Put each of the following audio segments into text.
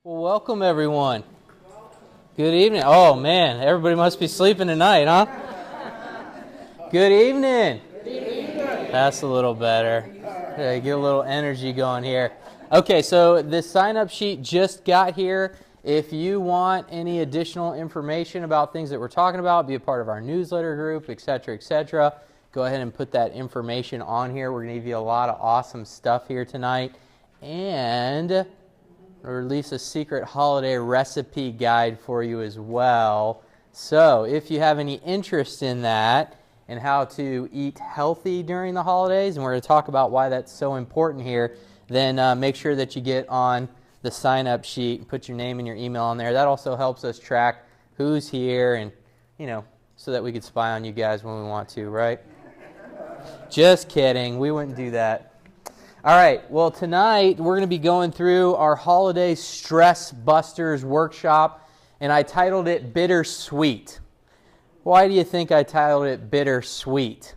Well, welcome everyone. Good evening. Oh man, everybody must be sleeping tonight, huh? Good evening. Good evening. That's a little better. Okay, get a little energy going here. Okay, so this sign-up sheet just got here. If you want any additional information about things that we're talking about, be a part of our newsletter group, etc., go ahead and put that information on here. We're going to give you a lot of awesome stuff here tonight. And release a secret holiday recipe guide for you as well. So if you have any interest in that and how to eat healthy during the holidays, and we're going to talk about why that's so important here, then make sure that you get on the sign-up sheet and put your name and your email on there. That also helps us track who's here and, so that we could spy on you guys when we want to, right? Just kidding. We wouldn't do that. All right, well, tonight we're going to be going through our Holiday Stress Busters workshop, and I titled it Bittersweet. Why do you think I titled it Bittersweet?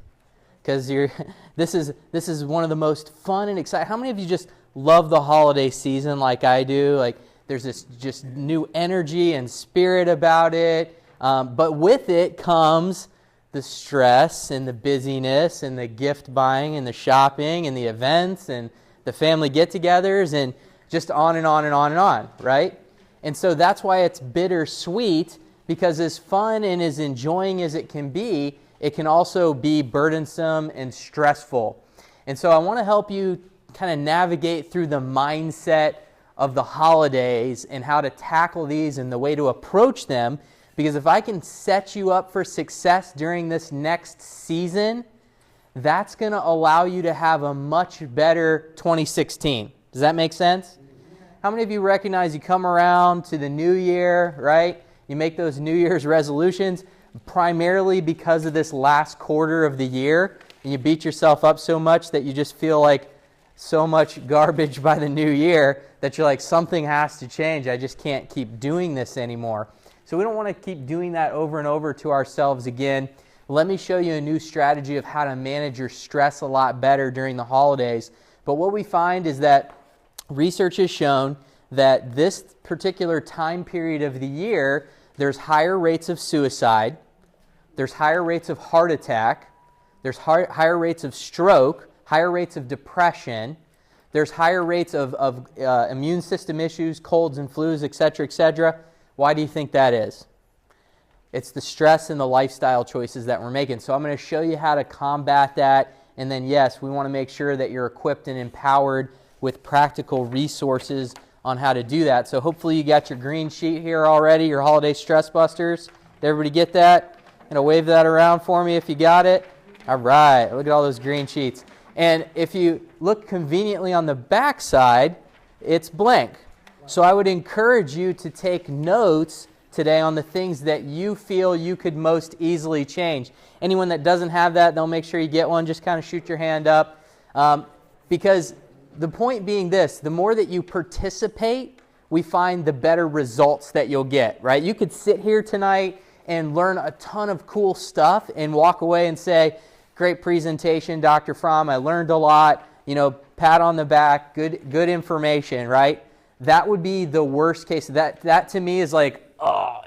Because this is one of the most fun and exciting. How many of you just love the holiday season like I do? Like there's this just new energy and spirit about it, but with it comes the stress and the busyness and the gift buying and the shopping and the events and the family get-togethers and just on and on and on and on, right? And so that's why it's bittersweet, because as fun and as enjoying as it can also be burdensome and stressful. And so I want to help you kind of navigate through the mindset of the holidays and how to tackle these and the way to approach them. Because if I can set you up for success during this next season, that's going to allow you to have a much better 2016. Does that make sense? How many of you recognize you come around to the new year, right? You make those New Year's resolutions primarily because of this last quarter of the year, and you beat yourself up so much that you just feel like so much garbage by the new year that you're like, something has to change. I just can't keep doing this anymore. So we don't want to keep doing that over and over to ourselves again. Let me show you a new strategy of how to manage your stress a lot better during the holidays. But what we find is that research has shown that this particular time period of the year, there's higher rates of suicide, there's higher rates of heart attack, there's higher rates of stroke, higher rates of depression, there's higher rates of immune system issues, colds and flus, etc. Why do you think that is? It's the stress and the lifestyle choices that we're making. So I'm going to show you how to combat that. And then, yes, we want to make sure that you're equipped and empowered with practical resources on how to do that. So hopefully you got your green sheet here already, your holiday stress busters. Did everybody get that? Wave that around for me if you got it. All right. Look at all those green sheets. And if you look conveniently on the back side, it's blank. So I would encourage you to take notes today on the things that you feel you could most easily change. Anyone that doesn't have that, they'll make sure you get one. Just kind of shoot your hand up. Because the point being this, the more that you participate, we find the better results that you'll get, right? You could sit here tonight and learn a ton of cool stuff and walk away and say, great presentation, Dr. Frahm. I learned a lot. Pat on the back, good information, right? That would be the worst case. That to me is like,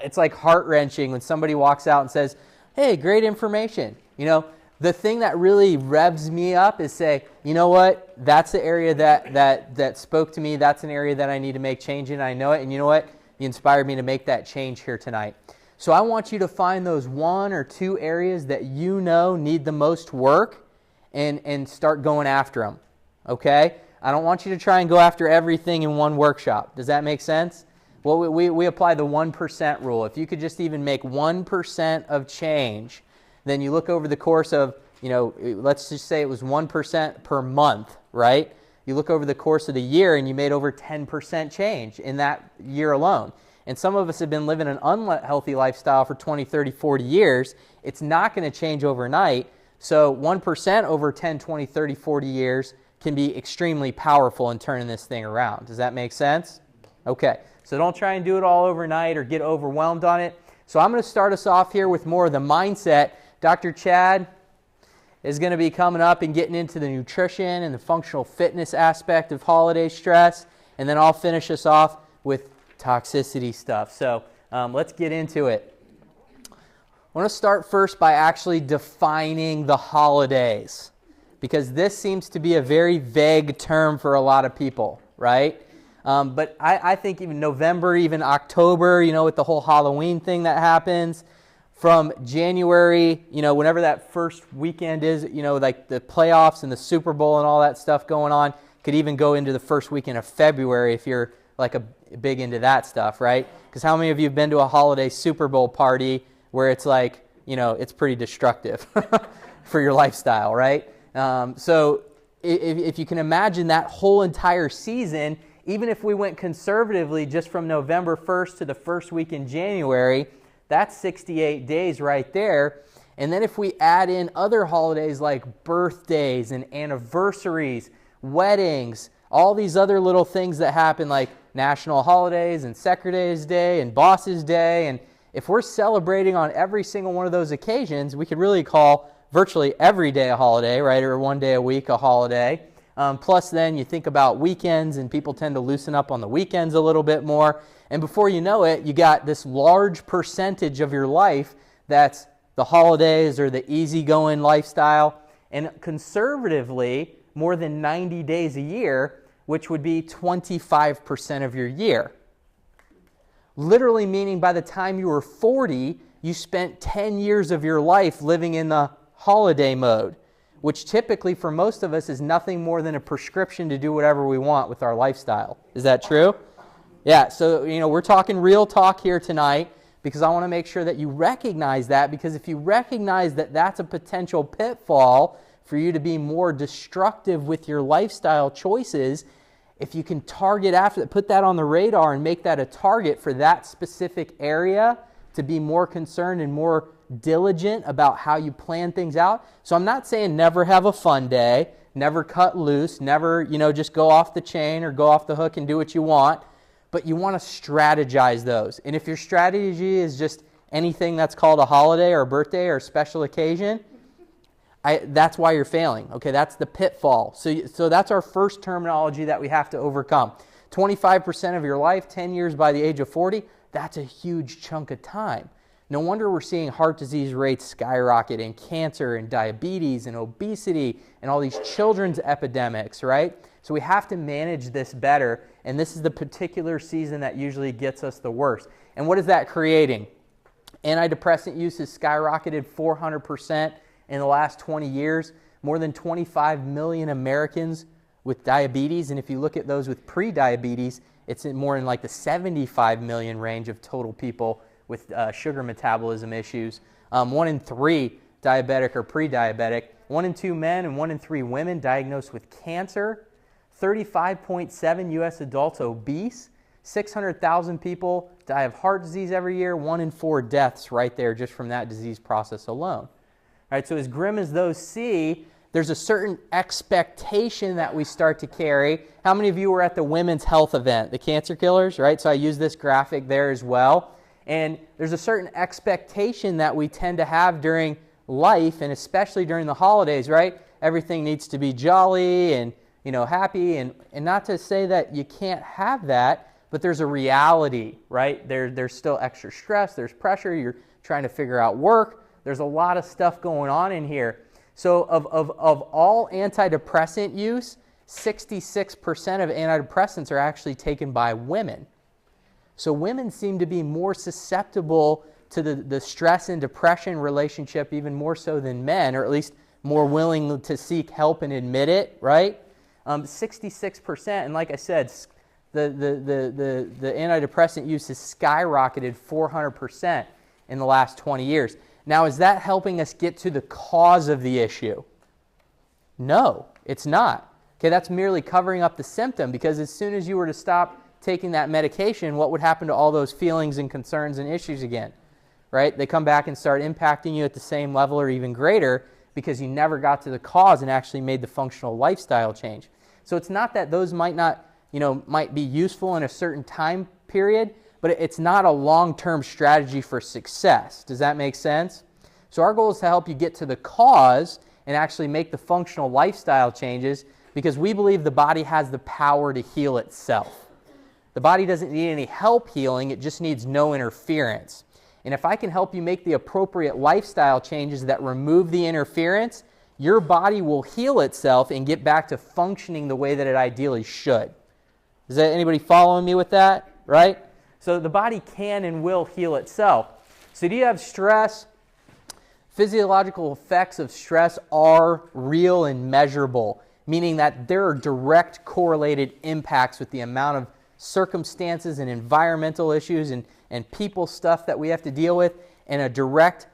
it's like heart-wrenching when somebody walks out and says, hey, great information. The thing that really revs me up is say, you know what, that's the area that spoke to me. That's an area that I need to make change in. I know it. And you know what? You inspired me to make that change here tonight. So I want you to find those 1 or 2 areas that need the most work and start going after them. Okay? I don't want you to try and go after everything in one workshop. Does that make sense? Well, we apply the 1% rule. If you could just even make 1% of change, then you look over the course of, let's just say it was 1% per month, right? You look over the course of the year and you made over 10% change in that year alone. And some of us have been living an unhealthy lifestyle for 20, 30, 40 years. It's not going to change overnight. So 1% over 10, 20, 30, 40 years can be extremely powerful in turning this thing around. Does that make sense? Okay, so don't try and do it all overnight or get overwhelmed on it. So I'm going to start us off here with more of the mindset. Dr. Chad is going to be coming up and getting into the nutrition and the functional fitness aspect of holiday stress. And then I'll finish us off with toxicity stuff. So let's get into it. I want to start first by actually defining the holidays, because this seems to be a very vague term for a lot of people, right? But I think even November, even October, with the whole Halloween thing that happens, from January, whenever that first weekend is, like the playoffs and the Super Bowl and all that stuff going on, could even go into the first weekend of February if you're like a big into that stuff, right? Because how many of you have been to a holiday Super Bowl party where it's like, it's pretty destructive for your lifestyle, right? So if you can imagine that whole entire season, even if we went conservatively just from November 1st to the first week in January, that's 68 days right there. And then if we add in other holidays like birthdays and anniversaries, weddings, all these other little things that happen like national holidays and Secretary's Day and Boss's Day, and if we're celebrating on every single one of those occasions, we could really call virtually every day a holiday, right? Or one day a week a holiday. Plus then you think about weekends, and people tend to loosen up on the weekends a little bit more. And before you know it, you got this large percentage of your life that's the holidays or the easygoing lifestyle. And conservatively, more than 90 days a year, which would be 25% of your year. Literally meaning by the time you were 40, you spent 10 years of your life living in the holiday mode, which typically for most of us is nothing more than a prescription to do whatever we want with our lifestyle. Is that true? Yeah, so we're talking real talk here tonight, because I want to make sure that you recognize that, because if you recognize that that's a potential pitfall for you to be more destructive with your lifestyle choices, if you can target after that, put that on the radar and make that a target for that specific area to be more concerned and more diligent about how you plan things out. So I'm not saying never have a fun day, never cut loose, never, just go off the chain or go off the hook and do what you want, but you want to strategize those. And if your strategy is just anything that's called a holiday or a birthday or a special occasion, that's why you're failing. Okay, that's the pitfall. So that's our first terminology that we have to overcome. 25% of your life, 10 years by the age of 40, that's a huge chunk of time. No wonder we're seeing heart disease rates skyrocket, and cancer and diabetes and obesity and all these children's epidemics, right? So we have to manage this better, and this is the particular season that usually gets us the worst. And what is that creating? Antidepressant use has skyrocketed 400% in the last 20 years. More than 25 million Americans with diabetes, and if you look at those with pre-diabetes, it's more in like the 75 million range of total people with sugar metabolism issues. 1 in 3 diabetic or pre-diabetic. 1 in 2 men and 1 in 3 women diagnosed with cancer. 35.7 U.S. adults obese. 600,000 people die of heart disease every year. 1 in 4 deaths right there just from that disease process alone. All right, so as grim as those see, there's a certain expectation that we start to carry. How many of you were at the women's health event, the Cancer Killers, right? So I use this graphic there as well. And there's a certain expectation that we tend to have during life, and especially during the holidays, right? Everything needs to be jolly and happy, and not to say that you can't have that, but there's a reality, right? There's still extra stress, there's pressure, you're trying to figure out work, there's a lot of stuff going on in here. So of all antidepressant use, 66% of antidepressants are actually taken by women. So women seem to be more susceptible to the stress and depression relationship even more so than men, or at least more willing to seek help and admit it, right? 66%, and like I said, the antidepressant use has skyrocketed 400% in the last 20 years. Now, is that helping us get to the cause of the issue? No, it's not. Okay, that's merely covering up the symptom, because as soon as you were to stop taking that medication, what would happen to all those feelings and concerns and issues again? Right? They come back and start impacting you at the same level or even greater, because you never got to the cause and actually made the functional lifestyle change. So it's not that those might be useful in a certain time period, but it's not a long-term strategy for success. Does that make sense? So our goal is to help you get to the cause and actually make the functional lifestyle changes, because we believe the body has the power to heal itself. The body doesn't need any help healing, it just needs no interference. And if I can help you make the appropriate lifestyle changes that remove the interference, your body will heal itself and get back to functioning the way that it ideally should. Is that anybody following me with that? Right? So the body can and will heal itself. So do you have stress? Physiological effects of stress are real and measurable, meaning that there are direct correlated impacts with the amount of circumstances and environmental issues and people stuff that we have to deal with, and a direct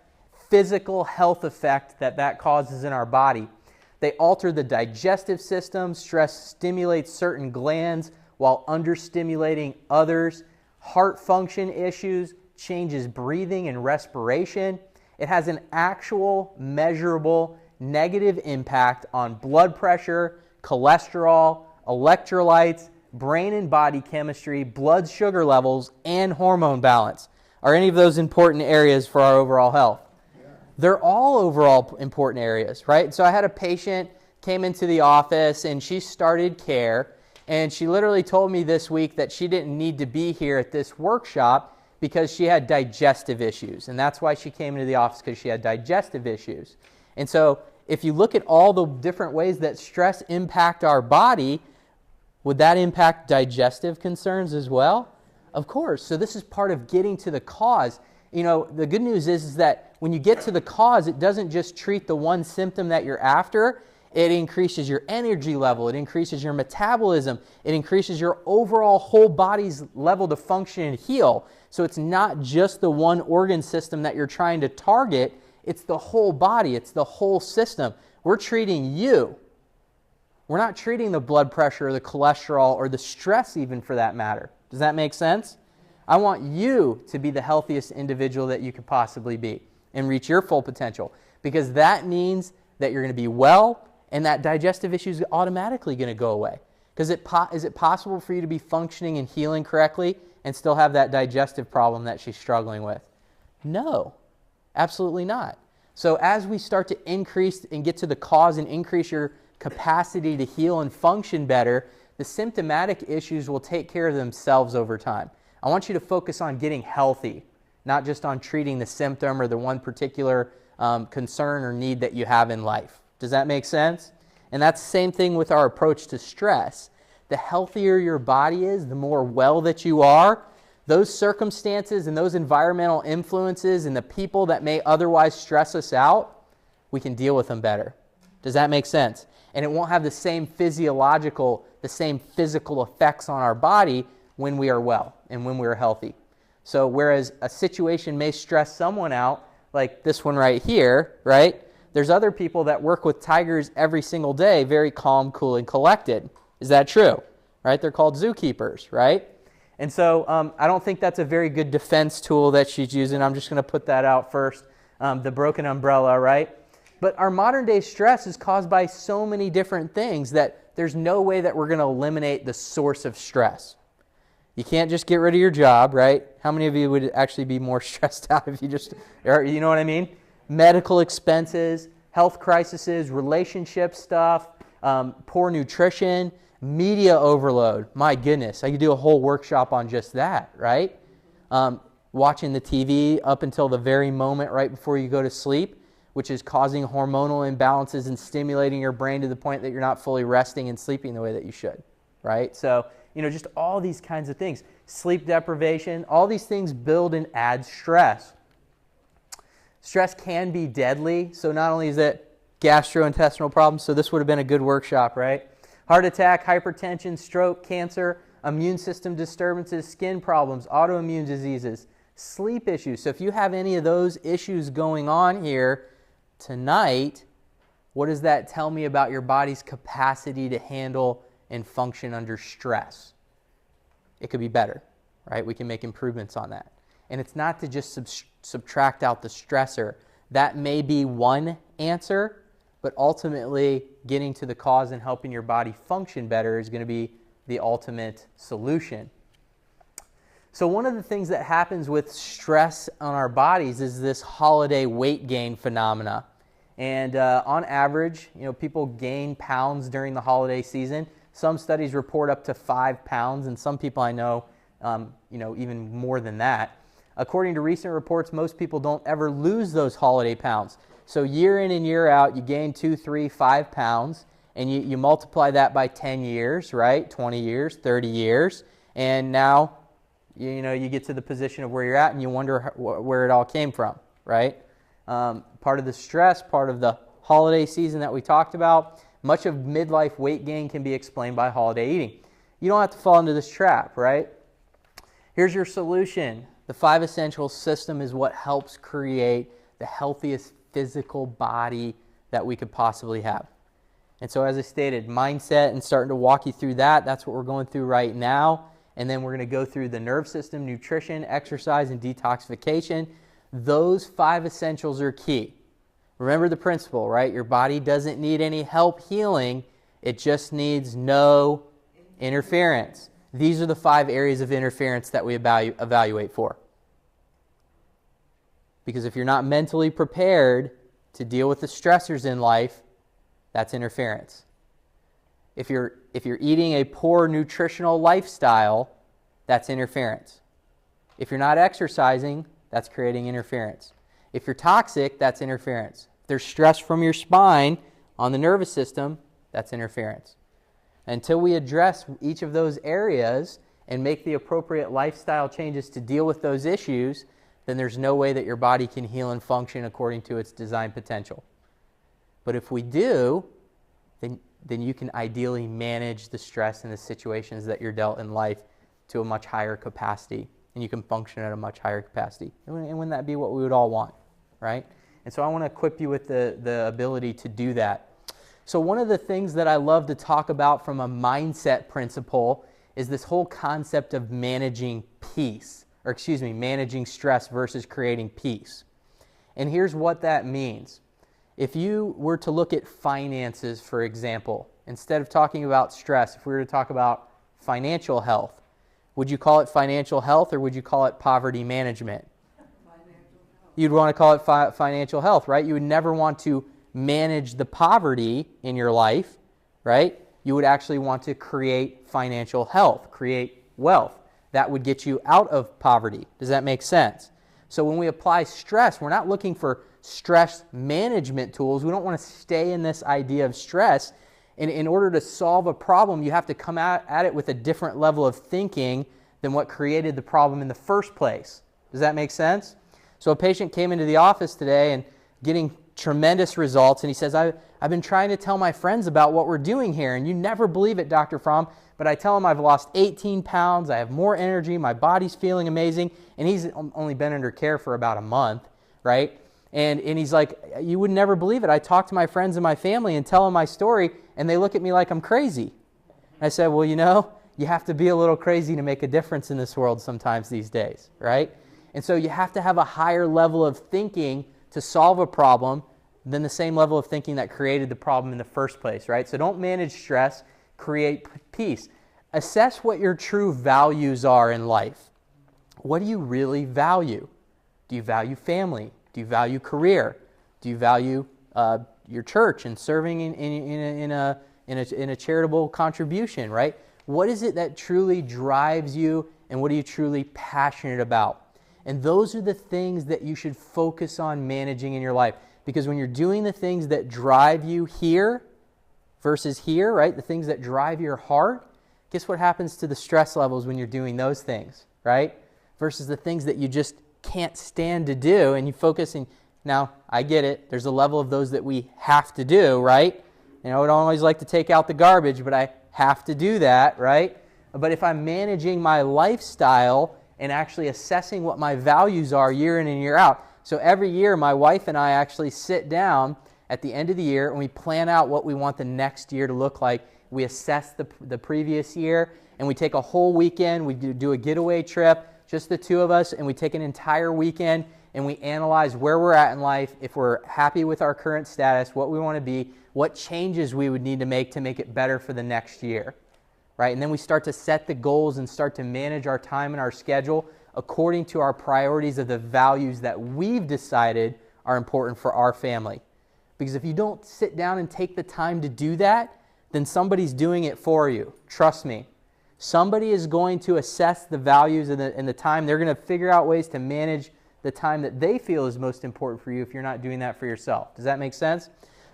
physical health effect that causes in our body. They alter the digestive system. Stress stimulates certain glands while understimulating others. Heart function issues, changes breathing and respiration. It has an actual, measurable, negative impact on blood pressure, cholesterol, electrolytes, brain and body chemistry, blood sugar levels, and hormone balance. Are any of those important areas for our overall health? Yeah. They're all overall important areas, right? So I had a patient came into the office and she started care, and she literally told me this week that she didn't need to be here at this workshop because she had digestive issues. And that's why she came into the office, because she had digestive issues. And so if you look at all the different ways that stress impact our body, would that impact digestive concerns as well? Of course. So this is part of getting to the cause. You know, the good news is that when you get to the cause, it doesn't just treat the one symptom that you're after. It increases your energy level. It increases your metabolism. It increases your overall whole body's level to function and heal. So it's not just the one organ system that you're trying to target. It's the whole body. It's the whole system. We're treating you. We're not treating the blood pressure or the cholesterol or the stress even, for that matter. Does that make sense? I want you to be the healthiest individual that you could possibly be and reach your full potential, because that means that you're going to be well, and that digestive issue is automatically going to go away. Because is it possible for you to be functioning and healing correctly and still have that digestive problem that she's struggling with? No, absolutely not. So as we start to increase and get to the cause and increase your capacity to heal and function better, the symptomatic issues will take care of themselves over time. I want you to focus on getting healthy, not just on treating the symptom or the one particular concern or need that you have in life. Does that make sense? And that's the same thing with our approach to stress. The healthier your body is, the more well that you are, those circumstances and those environmental influences and the people that may otherwise stress us out, we can deal with them better. Does that make sense? And it won't have the same physical effects on our body when we are well and when we are healthy. So whereas a situation may stress someone out, like this one right here, right? There's other people that work with tigers every single day, very calm, cool, and collected. Is that true? Right? They're called zookeepers, right? And so I don't think that's a very good defense tool that she's using. I'm just going to put that out first, the broken umbrella, right? But our modern day stress is caused by so many different things that there's no way that we're going to eliminate the source of stress. You can't just get rid of your job, right? How many of you would actually be more stressed out if you just, you know what I mean? Medical expenses, health crises, relationship stuff, poor nutrition, media overload. My goodness, I could do a whole workshop on just that, right? Watching the TV up until the very moment right before you go to sleep, which is causing hormonal imbalances and stimulating your brain to the point that you're not fully resting and sleeping the way that you should, right? So, just all these kinds of things. Sleep deprivation, all these things build and add stress. Stress can be deadly, so not only is it gastrointestinal problems, so this would have been a good workshop, right? Heart attack, hypertension, stroke, cancer, immune system disturbances, skin problems, autoimmune diseases, sleep issues. So if you have any of those issues going on here tonight, what does that tell me about your body's capacity to handle and function under stress? It could be better, right? We can make improvements on that. And it's not to just subtract out the stressor. That may be one answer, but ultimately getting to the cause and helping your body function better is going to be the ultimate solution. So one of the things that happens with stress on our bodies is this holiday weight gain phenomena. And on average, people gain pounds during the holiday season. Some studies report up to 5 pounds, and some people I know even more than that. According to recent reports, most people don't ever lose those holiday pounds. So year in and year out, you gain 2, 3, 5 pounds, and you multiply that by 10 years, right? 20 years, 30 years, and now you get to the position of where you're at, and you wonder where it all came from, right? Part of the stress, part of the holiday season that we talked about, much of midlife weight gain can be explained by holiday eating. You don't have to fall into this trap, right? Here's your solution. The 5 Essentials system is what helps create the healthiest physical body that we could possibly have. And so as I stated, mindset and starting to walk you through that, that's what we're going through right now. And then we're going to go through the nerve system, nutrition, exercise, and detoxification. Those 5 essentials are key. Remember the principle, right? Your body doesn't need any help healing. It just needs no interference. These are the 5 areas of interference that we evaluate for. Because if you're not mentally prepared to deal with the stressors in life, that's interference. If you're eating a poor nutritional lifestyle, that's interference. If you're not exercising, that's creating interference. If you're toxic, that's interference. If there's stress from your spine on the nervous system, that's interference. Until we address each of those areas and make the appropriate lifestyle changes to deal with those issues, then there's no way that your body can heal and function according to its design potential. But if we do, then you can ideally manage the stress and the situations that you're dealt in life to a much higher capacity, and you can function at a much higher capacity. And wouldn't that be what we would all want, right? And so I want to equip you with the ability to do that. So one of the things that I love to talk about from a mindset principle is this whole concept of managing managing stress versus creating peace. And here's what that means. If you were to look at finances, for example, instead of talking about stress, if we were to talk about financial health, would you call it financial health or would you call it poverty management? You'd want to call it financial health, right? You would never want to manage the poverty in your life, right? You would actually want to create financial health, create wealth. That would get you out of poverty. Does that make sense? So when we apply stress, we're not looking for stress management tools. We don't want to stay in this idea of stress. And in order to solve a problem, you have to come at it with a different level of thinking than what created the problem in the first place. Does that make sense? So a patient came into the office today and getting tremendous results, and he says, I've been trying to tell my friends about what we're doing here, and you never believe it, Dr. Frahm, but I tell them I've lost 18 pounds, I have more energy, my body's feeling amazing, and he's only been under care for about a month, right? And he's like, you would never believe it. I talk to my friends and my family and tell them my story, and they look at me like I'm crazy. I said, well, you have to be a little crazy to make a difference in this world sometimes these days, right? And so you have to have a higher level of thinking to solve a problem than the same level of thinking that created the problem in the first place, right? So don't manage stress, create peace. Assess what your true values are in life. What do you really value? Do you value family? Do you value career? Do you value your church and serving in a charitable contribution, right? What is it that truly drives you, and what are you truly passionate about? And those are the things that you should focus on managing in your life. Because when you're doing the things that drive you here versus here, right? The things that drive your heart, guess what happens to the stress levels when you're doing those things, right? Versus the things that you just can't stand to do, and you focus in. Now, I get it. There's a level of those that we have to do, right? I don't always like to take out the garbage, but I have to do that, right? But if I'm managing my lifestyle and actually assessing what my values are year in and year out. So every year, my wife and I actually sit down at the end of the year and we plan out what we want the next year to look like. We assess the previous year, and we take a whole weekend. We do a getaway trip, just the two of us, and we take an entire weekend and we analyze where we're at in life, if we're happy with our current status, what we want to be, what changes we would need to make it better for the next year. Right? And then we start to set the goals and start to manage our time and our schedule according to our priorities of the values that we've decided are important for our family. Because if you don't sit down and take the time to do that, then somebody's doing it for you. Trust me. Somebody is going to assess the values and the time. They're going to figure out ways to manage the time that they feel is most important for you if you're not doing that for yourself. Does that make sense?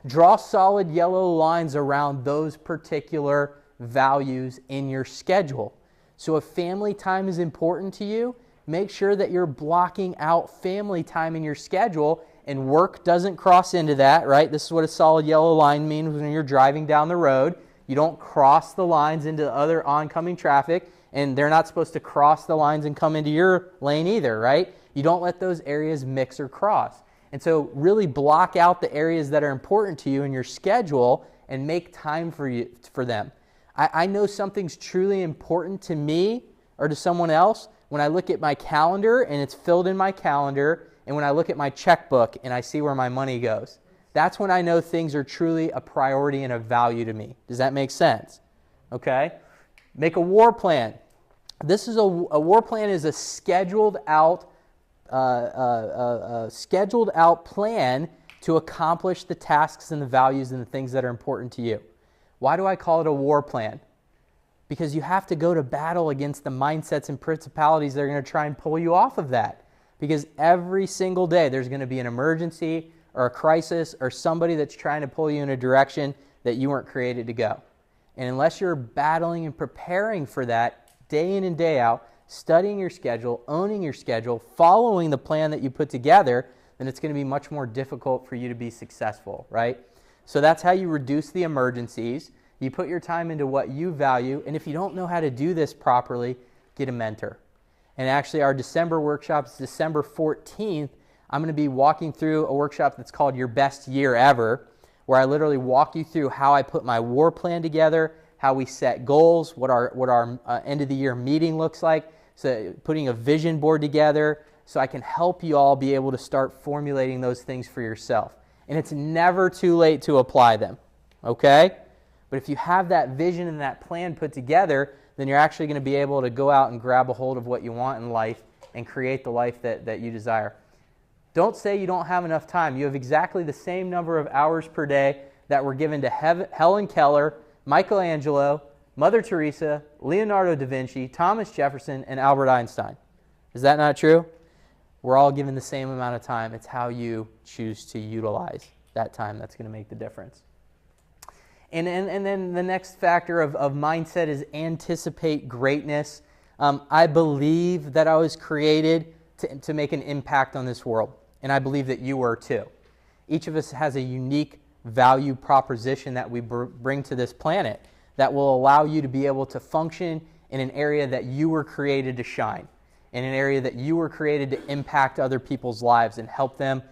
Draw solid yellow lines around those particular values in your schedule. So if family time is important to you, make sure that you're blocking out family time in your schedule and work doesn't cross into that, right? This is what a solid yellow line means when you're driving down the road. You don't cross the lines into other oncoming traffic, and they're not supposed to cross the lines and come into your lane either, right? You don't let those areas mix or cross. And so really block out the areas that are important to you in your schedule and make time for them. I know something's truly important to me or to someone else when I look at my calendar and it's filled in my calendar, and when I look at my checkbook and I see where my money goes. That's when I know things are truly a priority and a value to me. Does that make sense? Okay? Make a war plan. This is a war plan is a scheduled out plan to accomplish the tasks and the values and the things that are important to you. Why do I call it a war plan? Because you have to go to battle against the mindsets and principalities that are going to try and pull you off of that. Because every single day there's going to be an emergency or a crisis or somebody that's trying to pull you in a direction that you weren't created to go. And unless you're battling and preparing for that day in and day out, studying your schedule, owning your schedule, following the plan that you put together, then it's going to be much more difficult for you to be successful, right? So that's how you reduce the emergencies. You put your time into what you value, and if you don't know how to do this properly, get a mentor. And actually our December workshop is December 14th. I'm going to be walking through a workshop that's called Your Best Year Ever, where I literally walk you through how I put my war plan together, how we set goals, what our end of the year meeting looks like, so putting a vision board together so I can help you all be able to start formulating those things for yourself. And it's never too late to apply them, okay? But if you have that vision and that plan put together, then you're actually going to be able to go out and grab a hold of what you want in life and create the life that you desire. Don't say you don't have enough time. You have exactly the same number of hours per day that were given to Helen Keller, Michelangelo, Mother Teresa, Leonardo da Vinci, Thomas Jefferson, and Albert Einstein. Is that not true? We're all given the same amount of time. It's how you choose to utilize that time that's going to make the difference. And then the next factor of mindset is anticipate greatness. I believe that I was created to make an impact on this world. And I believe that you were too. Each of us has a unique value proposition that we bring to this planet that will allow you to be able to function in an area that you were created to shine, in an area that you were created to impact other people's lives and help them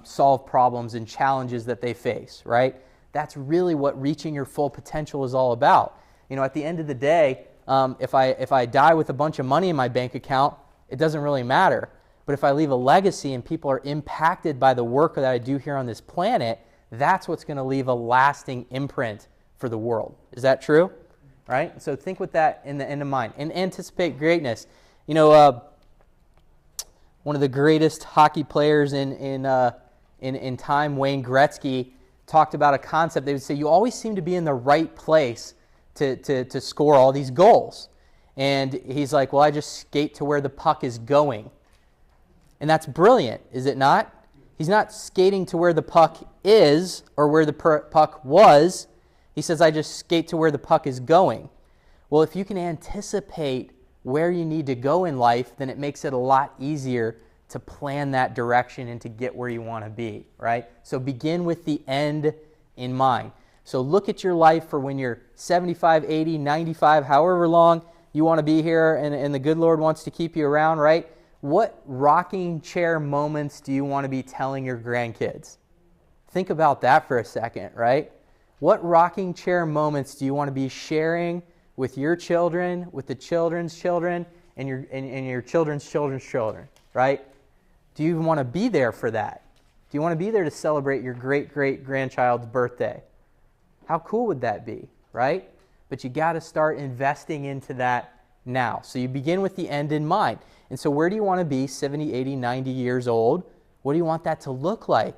solve problems and challenges that they face, right? That's really what reaching your full potential is all about. You know, at the end of the day, if I die with a bunch of money in my bank account, it doesn't really matter. But if I leave a legacy and people are impacted by the work that I do here on this planet, that's what's going to leave a lasting imprint for the world. Is that true? Right? So think with that in mind. And anticipate greatness. You know, one of the greatest hockey players in time, Wayne Gretzky, talked about a concept. They would say, you always seem to be in the right place to score all these goals. And he's like, well, I just skate to where the puck is going. And that's brilliant, is it not? He's not skating to where the puck is or where the puck was. He says, I just skate to where the puck is going. Well, if you can anticipate where you need to go in life, then it makes it a lot easier to plan that direction and to get where you want to be, right? So begin with the end in mind. So look at your life for when you're 75, 80, 95, however long you want to be here and the good Lord wants to keep you around, right? What rocking chair moments do you want to be telling your grandkids? Think about that for a second, right? What rocking chair moments do you want to be sharing with your children, with the children's children, and your children's children's children, right? Do you even want to be there for that? Do you want to be there to celebrate your great-great-grandchild's birthday? How cool would that be, right? But you got to start investing into that now. So you begin with the end in mind. And so where do you want to be 70, 80, 90 years old? What do you want that to look like?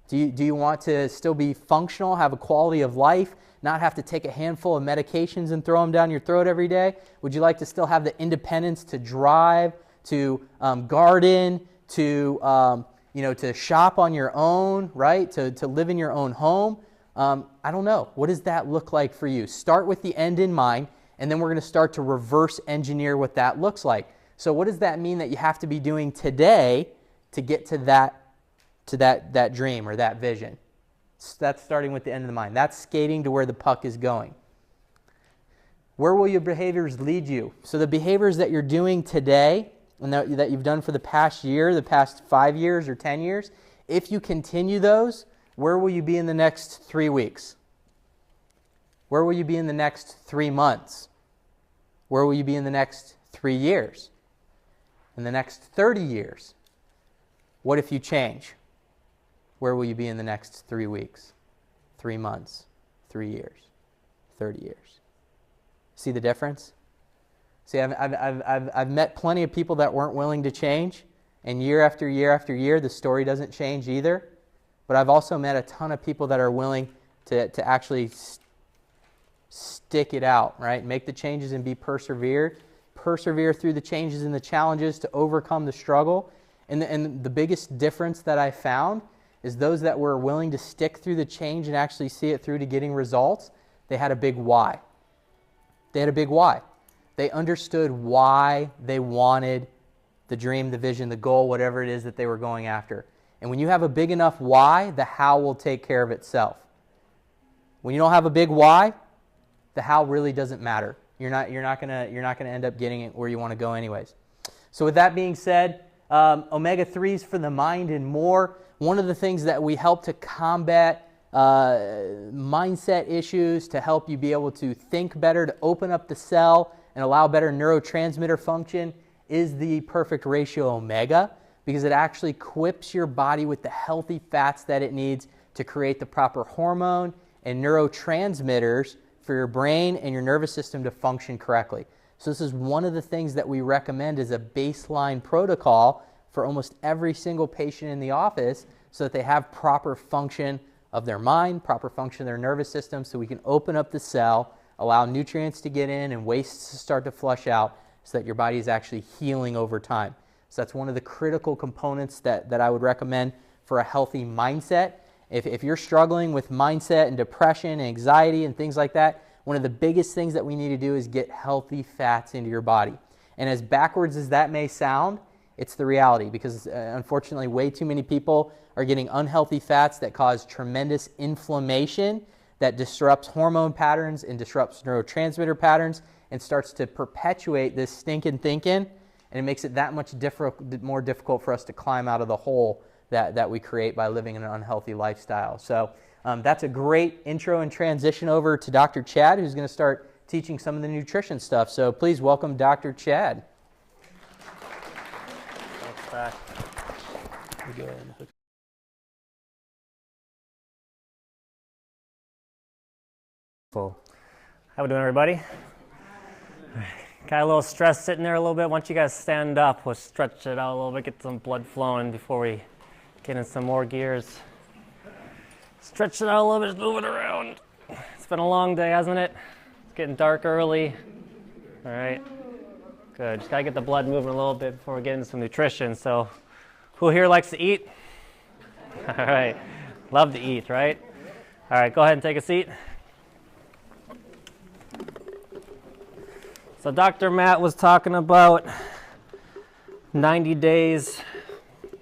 Do you want to still be functional, have a quality of life, not have to take a handful of medications and throw them down your throat every day? Would you like to still have the independence to drive, to garden, to to shop on your own, right? To live in your own home? I don't know. What does that look like for you? Start with the end in mind, and then we're going to start to reverse engineer what that looks like. So what does that mean that you have to be doing today to get to that dream or that vision? So that's starting with the end of the mind. That's skating to where the puck is going. Where will your behaviors lead you? So the behaviors that you're doing today and that you've done for the past year, the past 5 years or 10 years, if you continue those, where will you be in the next 3 weeks? Where will you be in the next 3 months? Where will you be in the next 3 years? In the next 30 years? What if you change? Where will you be in the next 3 weeks, 3 months, 3 years, 30 years? See the difference? See, I've met plenty of people that weren't willing to change, and year after year after year, the story doesn't change either. But I've also met a ton of people that are willing to actually stick it out, right? Make the changes and be persevered. Persevere through the changes and the challenges to overcome the struggle. And the biggest difference that I found is those that were willing to stick through the change and actually see it through to getting results, they had a big why. They had a big why. They understood why they wanted the dream, the vision, the goal, whatever it is that they were going after. And when you have a big enough why, the how will take care of itself. When you don't have a big why, the how really doesn't matter. You're not gonna end up getting it where you want to go anyways. So with that being said, omega-3s for the mind and more. One of the things that we help to combat mindset issues, to help you be able to think better, to open up the cell and allow better neurotransmitter function, is the perfect ratio omega, because it actually equips your body with the healthy fats that it needs to create the proper hormone and neurotransmitters for your brain and your nervous system to function correctly. So this is one of the things that we recommend as a baseline protocol for almost every single patient in the office, so that they have proper function of their mind, proper function of their nervous system, so we can open up the cell, allow nutrients to get in and wastes to start to flush out, so that your body is actually healing over time. So that's one of the critical components that I would recommend for a healthy mindset. If you're struggling with mindset and depression and anxiety and things like that, one of the biggest things that we need to do is get healthy fats into your body. And as backwards as that may sound, it's the reality, because unfortunately way too many people are getting unhealthy fats that cause tremendous inflammation, that disrupts hormone patterns and disrupts neurotransmitter patterns and starts to perpetuate this stinking thinking, and it makes it that much more difficult for us to climb out of the hole that we create by living an unhealthy lifestyle. So that's a great intro and transition over to Dr. Chad, who's going to start teaching some of the nutrition stuff. So please welcome Dr. Chad. Thanks, Pat. Go ahead and hook. How we doing, everybody? Got a little stress sitting there a little bit. Once you guys stand up, we'll stretch it out a little bit, get some blood flowing before we get in some more gears. Stretch it out a little bit, just move it around. It's been a long day, hasn't it? It's getting dark early. All right, good. Just gotta get the blood moving a little bit before we get into some nutrition. So, who here likes to eat? All right, love to eat, right? All right, go ahead and take a seat. So Dr. Matt was talking about 90 days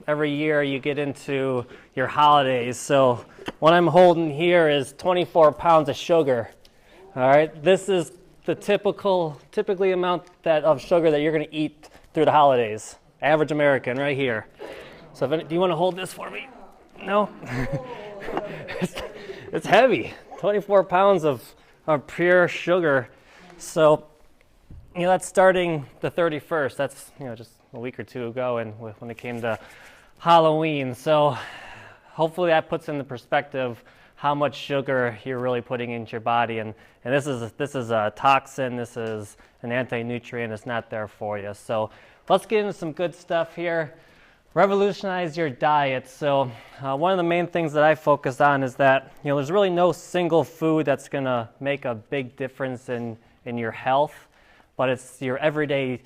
every year you get into your holidays. So what I'm holding here is 24 pounds of sugar. All right, this is the typically amount of sugar that you're going to eat through the holidays. Average American right here. So do you want to hold this for me? No? it's heavy. 24 pounds of pure sugar. So that's starting the 31st. That's just a week or two ago, and when it came to Halloween. So hopefully that puts into perspective how much sugar you're really putting into your body. And this is a toxin. This is an anti-nutrient. It's not there for you. So let's get into some good stuff here. revolutionize your diet. So one of the main things that I focus on is that, there's really no single food that's going to make a big difference in your health, but it's your everyday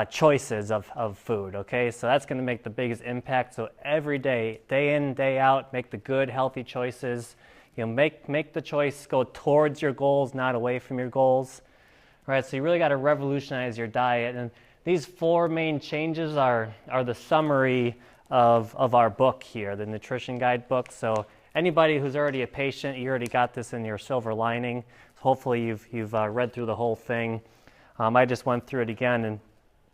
choices of food, okay? So that's going to make the biggest impact. So every day, day in, day out, make the good, healthy choices. Make the choice go towards your goals, not away from your goals, right? So you really got to revolutionize your diet. And these 4 main changes are the summary of our book here, the nutrition guide book. So anybody who's already a patient, you already got this in your silver lining. So hopefully you've read through the whole thing. I just went through it again, and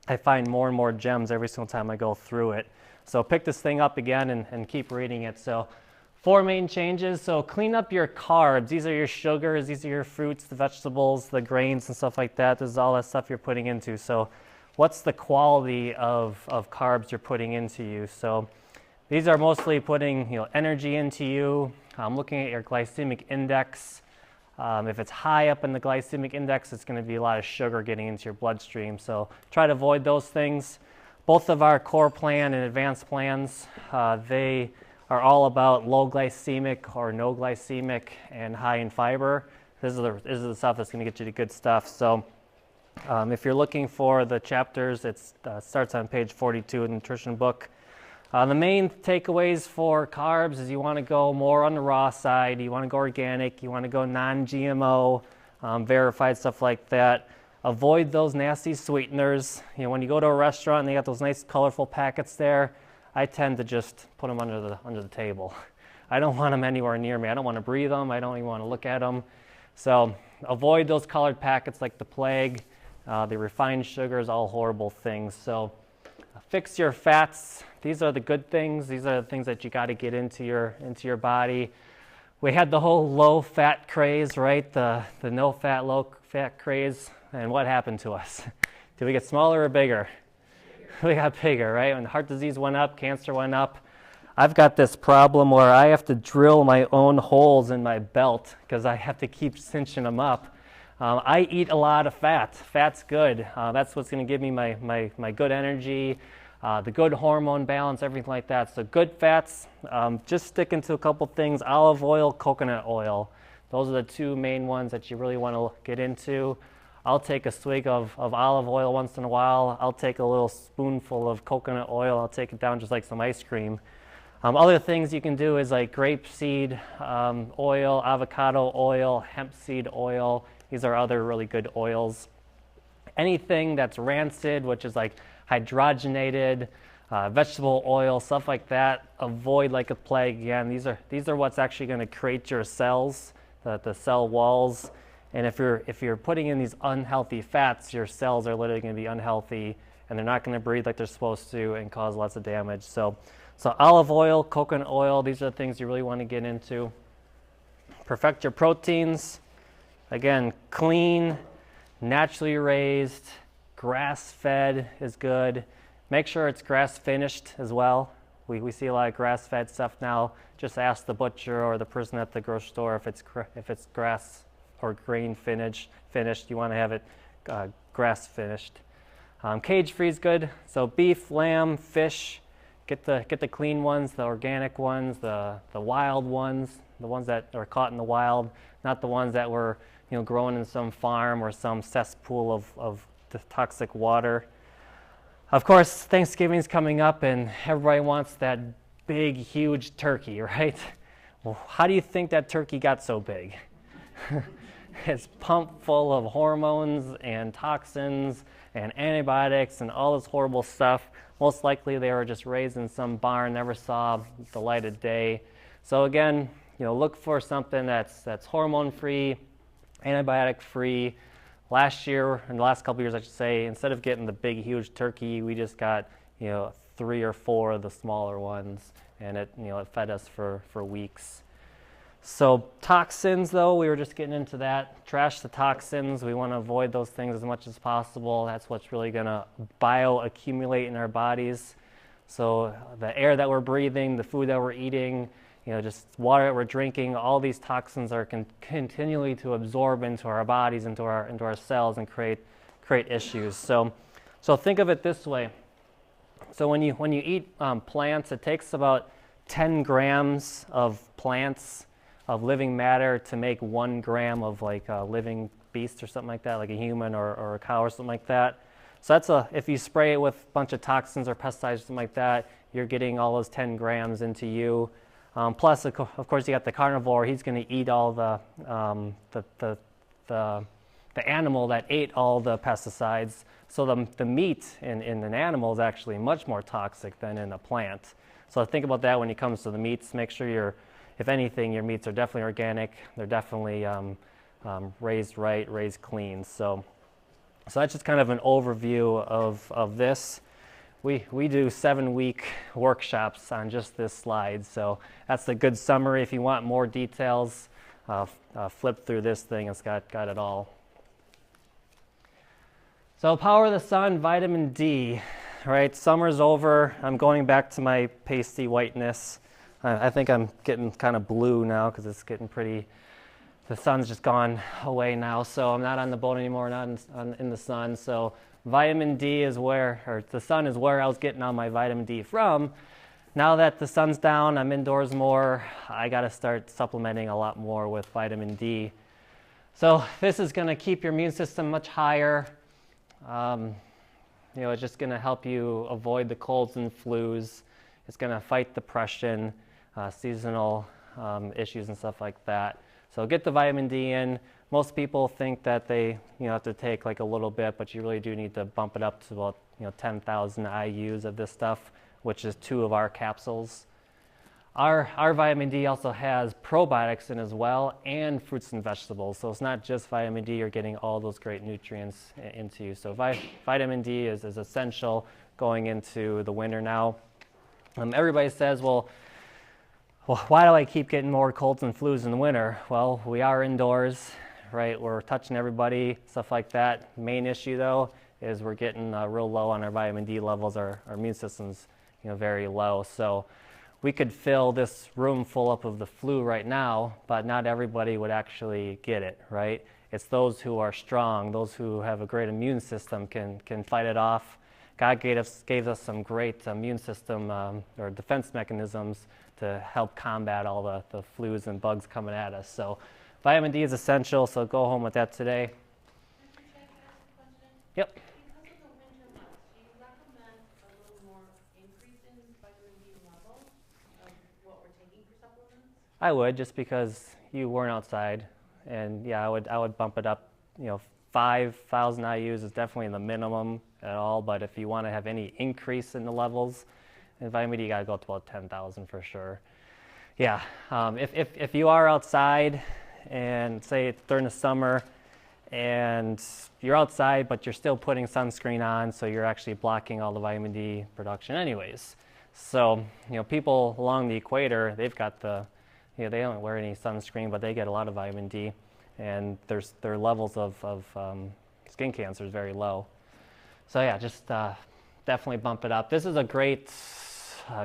I find more and more gems every single time I go through it. So pick this thing up again and keep reading it. So 4 main changes. So clean up your carbs. These are your sugars. These are your fruits, the vegetables, the grains, and stuff like that. This is all that stuff you're putting into. So what's the quality of carbs you're putting into you? So these are mostly putting energy into you. I'm looking at your glycemic index. If it's high up in the glycemic index, it's going to be a lot of sugar getting into your bloodstream. So try to avoid those things. Both of our core plan and advanced plans, they are all about low glycemic or no glycemic and high in fiber. This is the stuff that's going to get you the good stuff. So if you're looking for the chapters, it starts on page 42 of the nutrition book. The main takeaways for carbs is you want to go more on the raw side, you want to go organic, you want to go non-GMO, verified stuff like that. Avoid those nasty sweeteners. When you go to a restaurant and they got those nice colorful packets there, I tend to just put them under the table. I don't want them anywhere near me. I don't want to breathe them. I don't even want to look at them. So avoid those colored packets like the plague. The refined sugars, all horrible things. So fix your fats. These are the good things. These are the things that you got to get into your body. We had the whole low fat craze, right? The no fat, low fat craze. And what happened to us? Did we get smaller or bigger? We got bigger, right? When heart disease went up, cancer went up. I've got this problem where I have to drill my own holes in my belt because I have to keep cinching them up. I eat a lot of fat. Fat's good. That's what's going to give me my good energy, the good hormone balance, everything like that. So good fats, just sticking to a couple things, olive oil, coconut oil. Those are the 2 main ones that you really want to get into. I'll take a swig of olive oil once in a while. I'll take a little spoonful of coconut oil. I'll take it down just like some ice cream. Other things you can do is like grapeseed oil, avocado oil, hemp seed oil. These are other really good oils. Anything that's rancid, which is like hydrogenated, vegetable oil, stuff like that, avoid like a plague. Again, these are what's actually going to create your cells, the cell walls. And if you're putting in these unhealthy fats, your cells are literally going to be unhealthy, and they're not going to breathe like they're supposed to and cause lots of damage. So olive oil, coconut oil, these are the things you really want to get into. Perfect your proteins. Again, clean, naturally raised, grass-fed is good. Make sure it's grass-finished as well. We see a lot of grass-fed stuff now. Just ask the butcher or the person at the grocery store if it's grass or grain finished. You want to have it grass-finished. Cage-free is good. So beef, lamb, fish. Get the clean ones, the organic ones, the wild ones, the ones that are caught in the wild, not the ones that were grown in some farm or some cesspool of toxic water. Of course, Thanksgiving's coming up and everybody wants that big, huge turkey, right? Well, how do you think that turkey got so big? It's pumped full of hormones and toxins and antibiotics and all this horrible stuff. Most likely they were just raised in some barn, never saw the light of day. So again, look for something that's hormone-free, antibiotic-free. Last year, in the last couple years I should say, instead of getting the big huge turkey, we just got 3 or 4 of the smaller ones, and it fed us for weeks. So toxins, though, we were just getting into that. Trash the toxins. We want to avoid those things as much as possible. That's what's really going to bioaccumulate in our bodies. So the air that we're breathing, the food that we're eating, just water that we're drinking, all these toxins are continually to absorb into our bodies, into our cells, and create issues. So think of it this way. So when you eat plants, it takes about 10 grams of plants, of living matter, to make 1 gram of like a living beast or something like that, like a human or a cow or something like that. So that's if you spray it with a bunch of toxins or pesticides or something like that, you're getting all those 10 grams into you. Plus, of course, you got the carnivore. He's going to eat all the animal that ate all the pesticides. So the meat in an animal is actually much more toxic than in a plant. So think about that when it comes to the meats. Make sure if anything, your meats are definitely organic. They're definitely raised right, raised clean. So that's just kind of an overview of this. We do 7-week workshops on just this slide. So that's a good summary. If you want more details, flip through this thing. It's got it all. So power of the sun, vitamin D, right? Summer's over. I'm going back to my pasty whiteness. I think I'm getting kind of blue now because it's getting pretty, the sun's just gone away now. So I'm not on the boat anymore, not in the sun. So vitamin D is or the sun is where I was getting all my vitamin D from. Now that the sun's down, I'm indoors more, I got to start supplementing a lot more with vitamin D. So this is going to keep your immune system much higher. It's just going to help you avoid the colds and flus. It's going to fight depression, seasonal issues and stuff like that. So get the vitamin D in. Most people think that they have to take like a little bit, but you really do need to bump it up to about 10,000 IUs of this stuff, which is 2 of our capsules. Our vitamin D also has probiotics in as well, and fruits and vegetables. So it's not just vitamin D, you're getting all those great nutrients into you. So vitamin D is essential going into the winter now. Everybody says, well, why do I keep getting more colds and flus in the winter? Well, we are indoors, right? We're touching everybody, stuff like that. Main issue though is we're getting real low on our vitamin D levels. Our immune system's very low. So we could fill this room full up of the flu right now, but not everybody would actually get it, right? It's those who are strong, those who have a great immune system can fight it off. God gave us some great immune system or defense mechanisms to help combat all the flus and bugs coming at us. So vitamin D is essential, so go home with that today. Yep. I would, just because you weren't outside, and yeah, I would bump it up. 5,000 IUs is definitely the minimum at all, but if you want to have any increase in the levels in vitamin D, you got to go up to about 10,000 for sure. Yeah, if you are outside, and say it's during the summer, and you're outside, but you're still putting sunscreen on, so you're actually blocking all the vitamin D production anyways. So people along the equator, they've got they don't wear any sunscreen, but they get a lot of vitamin D, and their levels of skin cancer is very low. So yeah, just definitely bump it up. This is a great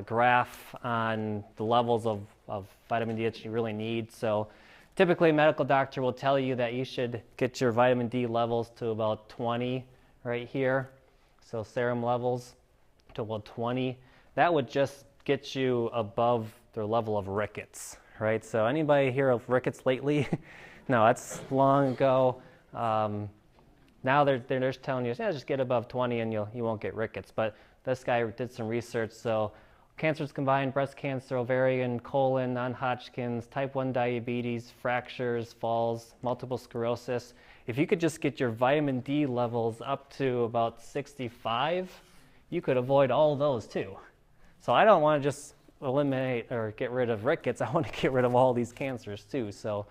graph on the levels of vitamin D that you really need. So typically a medical doctor will tell you that you should get your vitamin D levels to about 20 right here. So serum levels to about 20. That would just get you above their level of rickets. Right, so anybody hear of rickets lately? No, that's long ago. Now they're just telling you, yeah, just get above 20 and you won't get rickets. But this guy did some research. So cancers combined: breast cancer, ovarian, colon, non-Hodgkin's, type 1 diabetes, fractures, falls, multiple sclerosis. If you could just get your vitamin D levels up to about 65, you could avoid all those too. So I don't want to just eliminate or get rid of rickets. I want to get rid of all these cancers too. So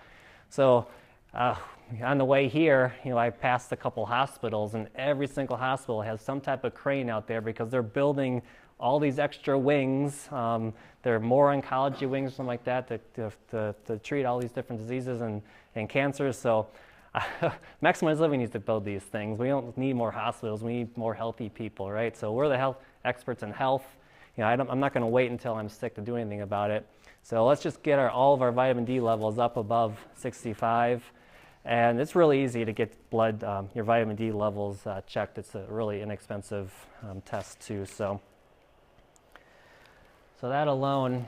on the way here, I passed a couple hospitals, and every single hospital has some type of crane out there because they're building all these extra wings. There are more oncology wings, something like that, to treat all these different diseases and cancers. So Maximize Living needs to build these things. We don't need more hospitals. We need more healthy people, right? So we're the health experts in health. I'm not going to wait until I'm sick to do anything about it. So let's just get all of our vitamin D levels up above 65. And it's really easy to get your vitamin D levels checked. It's a really inexpensive test too. So So that alone,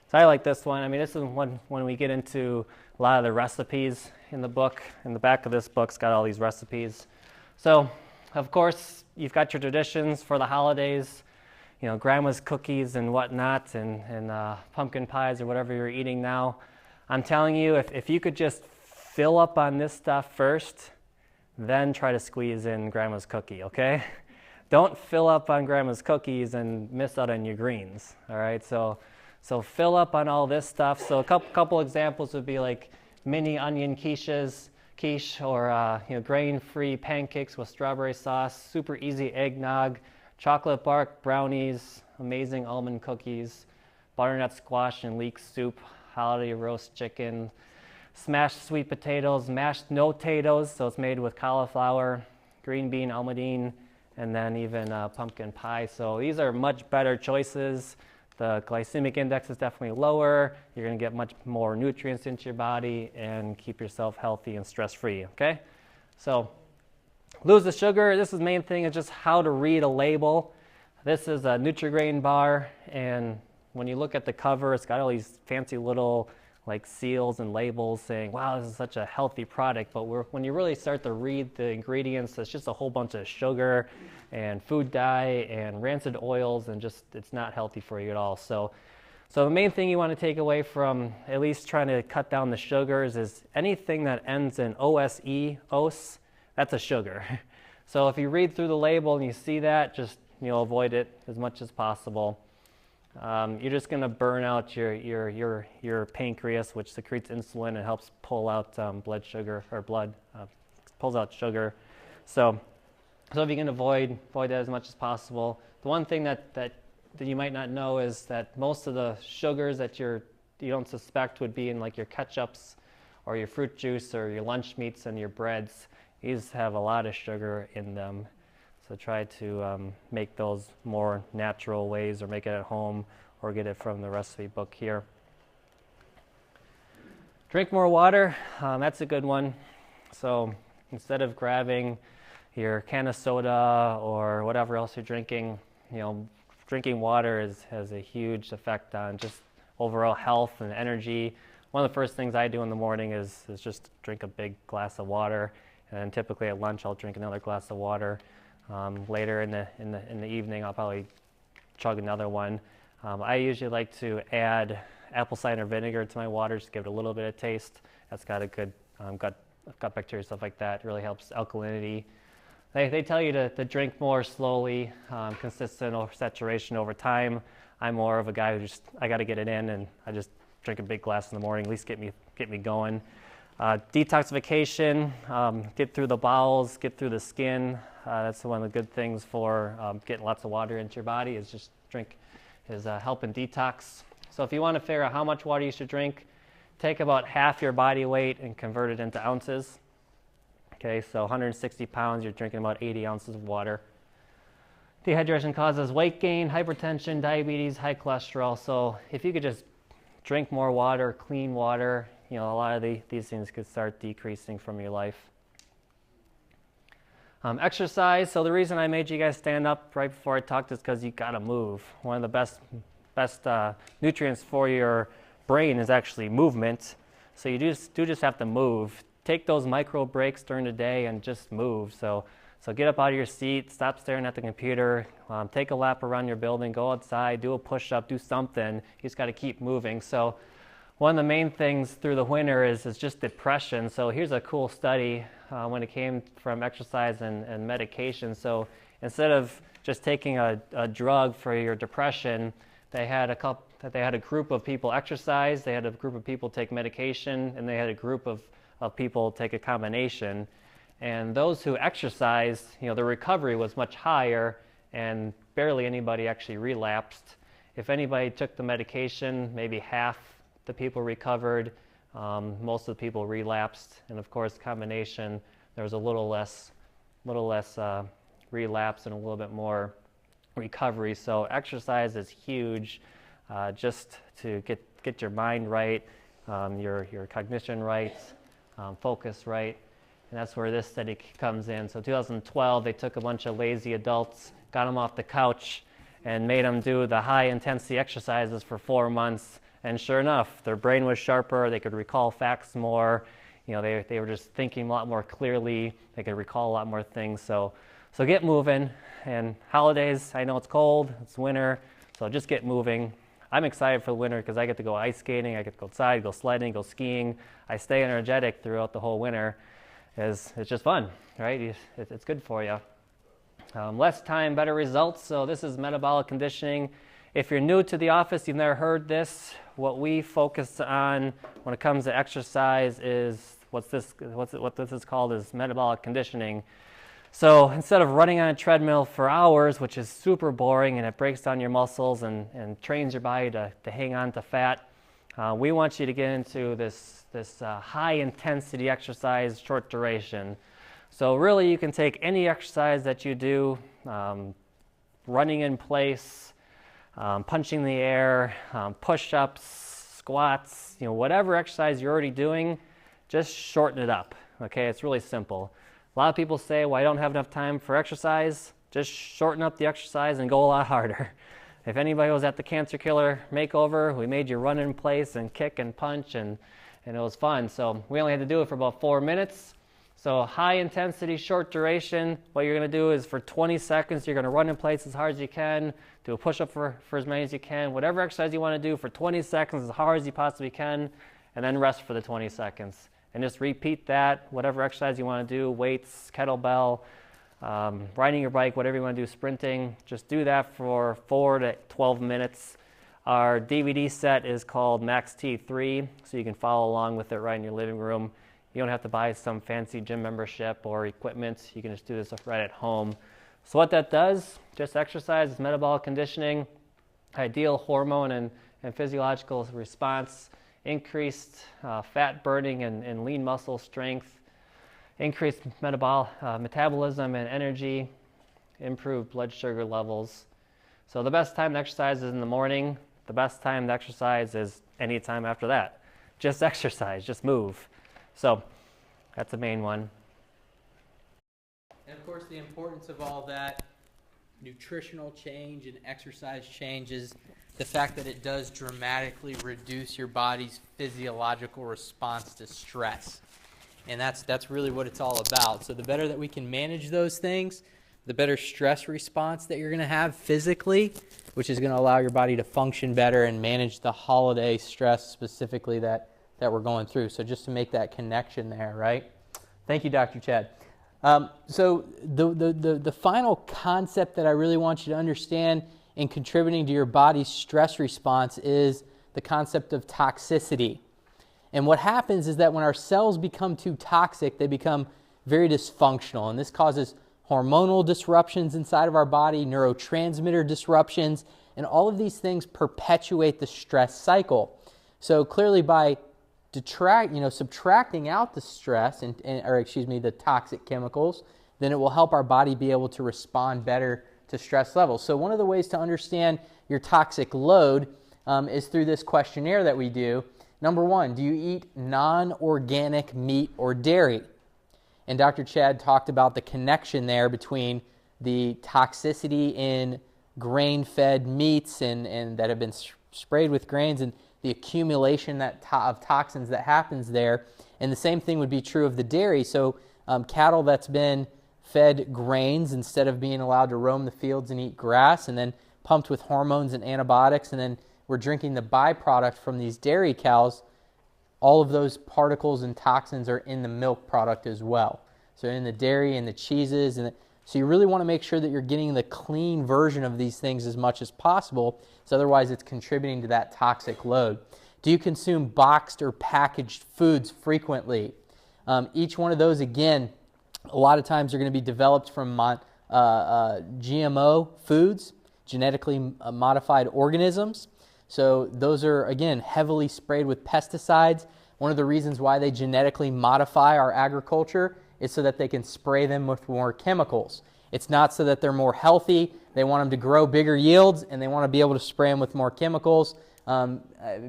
so I like this one. I mean, this is one when we get into a lot of the recipes in the book. In the back of this book's got all these recipes. So, of course, you've got your traditions for the holidays, you know, grandma's cookies and whatnot, and pumpkin pies or whatever you're eating now. I'm telling you, if you could just fill up on this stuff first, then try to squeeze in grandma's cookie, okay? Don't fill up on grandma's cookies and miss out on your greens, all right? So fill up on all this stuff. So a couple examples would be like mini onion quiche, or you know, grain-free pancakes with strawberry sauce, super easy eggnog, chocolate bark brownies, amazing almond cookies, butternut squash and leek soup, holiday roast chicken, smashed sweet potatoes, mashed no-tatoes, so it's made with cauliflower, green bean almondine, and then even pumpkin pie. So these are much better choices. The glycemic index is definitely lower. You're going to get much more nutrients into your body and keep yourself healthy and stress-free, okay? So lose the sugar. This is the main thing, is just how to read a label. This is a Nutri-Grain bar, and when you look at the cover, it's got all these fancy little like seals and labels saying, wow, this is such a healthy product. But when you really start to read the ingredients, it's just a whole bunch of sugar and food dye and rancid oils, and just it's not healthy for you at all. So the main thing you want to take away from at least trying to cut down the sugars is anything that ends in OSE, that's a sugar. So if you read through the label and you see that, just avoid it as much as possible. You're just going to burn out your pancreas, which secretes insulin and helps pull out blood sugar, or pulls out sugar. So if you can avoid that as much as possible. The one thing that you might not know is that most of the sugars that you don't suspect would be in like your ketchups or your fruit juice or your lunch meats and your breads. These have a lot of sugar in them. So try to make those more natural ways, or make it at home, or get it from the recipe book here. Drink more water. That's a good one. So instead of grabbing your can of soda or whatever else you're drinking, drinking water has a huge effect on just overall health and energy. One of the first things I do in the morning is just drink a big glass of water, and then typically at lunch I'll drink another glass of water. Later in the evening, I'll probably chug another one. I usually like to add apple cider vinegar to my water, just give it a little bit of taste. That's got a good gut bacteria, stuff like that. It really helps alkalinity. They tell you to drink more slowly, consistent or saturation over time. I'm more of a guy who I got to get it in, and I just drink a big glass in the morning, at least get me going. Detoxification, get through the bowels, get through the skin. That's one of the good things for getting lots of water into your body, is just helping detox. So if you want to figure out how much water you should drink, take about half your body weight and convert it into ounces. Okay, so 160 pounds, you're drinking about 80 ounces of water. Dehydration causes weight gain, hypertension, diabetes, high cholesterol. So if you could just drink more water, clean water, a lot of these things could start decreasing from your life. Exercise. So the reason I made you guys stand up right before I talked is because you got to move. One of the best nutrients for your brain is actually movement. So you do just have to move. Take those micro breaks during the day and just move. So get up out of your seat, stop staring at the computer, take a lap around your building, go outside, do a push-up, do something. You just got to keep moving. So one of the main things through the winter is just depression. So here's a cool study when it came from exercise and medication. So instead of just taking a drug for your depression, they had a group of people exercise, they had a group of people take medication, and they had a group of people take a combination. And those who exercised, the recovery was much higher, and barely anybody actually relapsed. If anybody took the medication, maybe half the people recovered, most of the people relapsed, and of course combination, there was a little less relapse and a little bit more recovery. So exercise is huge, just to get your mind right, your cognition right, focus right, and that's where this study comes in. So 2012, they took a bunch of lazy adults, got them off the couch, and made them do the high intensity exercises for 4 months. And sure enough, their brain was sharper, they could recall facts more, you know, they were just thinking a lot more clearly, they could recall a lot more things. So get moving. And holidays, I know it's cold, it's winter, so just get moving. I'm excited for the winter because I get to go ice skating, I get to go outside, go sledding, go skiing. I stay energetic throughout the whole winter. It's just fun, right? It's good for you. Less time, better results. So this is metabolic conditioning. If you're new to the office, you've never heard this, what we focus on when it comes to exercise is what this is called is metabolic conditioning. So instead of running on a treadmill for hours, which is super boring and it breaks down your muscles and trains your body to hang on to fat, we want you to get into this high intensity exercise, short duration. So really you can take any exercise that you do, running in place, punching the air, push-ups, squats, you know, whatever exercise you're already doing, just shorten it up. Okay, it's really simple. A lot of people say, well, I don't have enough time for exercise. Just shorten up the exercise and go a lot harder. If anybody was at the Cancer Killer makeover, we made you run in place and kick and punch, and it was fun. So we only had to do it for about 4 minutes. So high intensity, short duration. What you're going to do is for 20 seconds, you're going to run in place as hard as you can, do a push-up for as many as you can, whatever exercise you want to do for 20 seconds as hard as you possibly can, and then rest for the 20 seconds. And just repeat that, whatever exercise you want to do, weights, kettlebell, riding your bike, whatever you want to do, sprinting. Just do that for 4 to 12 minutes. Our DVD set is called Max T3, so you can follow along with it right in your living room. You don't have to buy some fancy gym membership or equipment. You can just do this right at home. So what that does, just exercise, metabolic conditioning, ideal hormone and physiological response, increased fat burning and lean muscle strength, increased metabolism and energy, improved blood sugar levels. So the best time to exercise is in the morning. The best time to exercise is any time after that. Just exercise, just move. So that's the main one. And of course, the importance of all that nutritional change and exercise change is the fact that it does dramatically reduce your body's physiological response to stress. And that's really what it's all about. So the better that we can manage those things, the better stress response that you're going to have physically, which is going to allow your body to function better and manage the holiday stress specifically that we're going through. So just to make that connection there, right? Thank you, Dr. Chad. So the final concept that I really want you to understand in contributing to your body's stress response is the concept of toxicity. And what happens is that when our cells become too toxic, they become very dysfunctional. And this causes hormonal disruptions inside of our body, neurotransmitter disruptions, and all of these things perpetuate the stress cycle. So clearly by subtracting out the stress the toxic chemicals, then it will help our body be able to respond better to stress levels. So one of the ways to understand your toxic load is through this questionnaire that we do. Number 1, do you eat non-organic meat or dairy? And Dr. Chad talked about the connection there between the toxicity in grain-fed meats and that have been sprayed with grains and the accumulation of toxins that happens there. And the same thing would be true of the dairy. So cattle that's been fed grains instead of being allowed to roam the fields and eat grass, and then pumped with hormones and antibiotics, and then we're drinking the byproduct from these dairy cows, all of those particles and toxins are in the milk product as well. So in the dairy and the cheeses, so you really want to make sure that you're getting the clean version of these things as much as possible, so otherwise it's contributing to that toxic load. Do you consume boxed or packaged foods frequently? Each one of those, again, a lot of times are going to be developed from GMO foods, genetically modified organisms. So those are, again, heavily sprayed with pesticides. One of the reasons why they genetically modify our agriculture is so that they can spray them with more chemicals. It's not so that they're more healthy. They want them to grow bigger yields, and they want to be able to spray them with more chemicals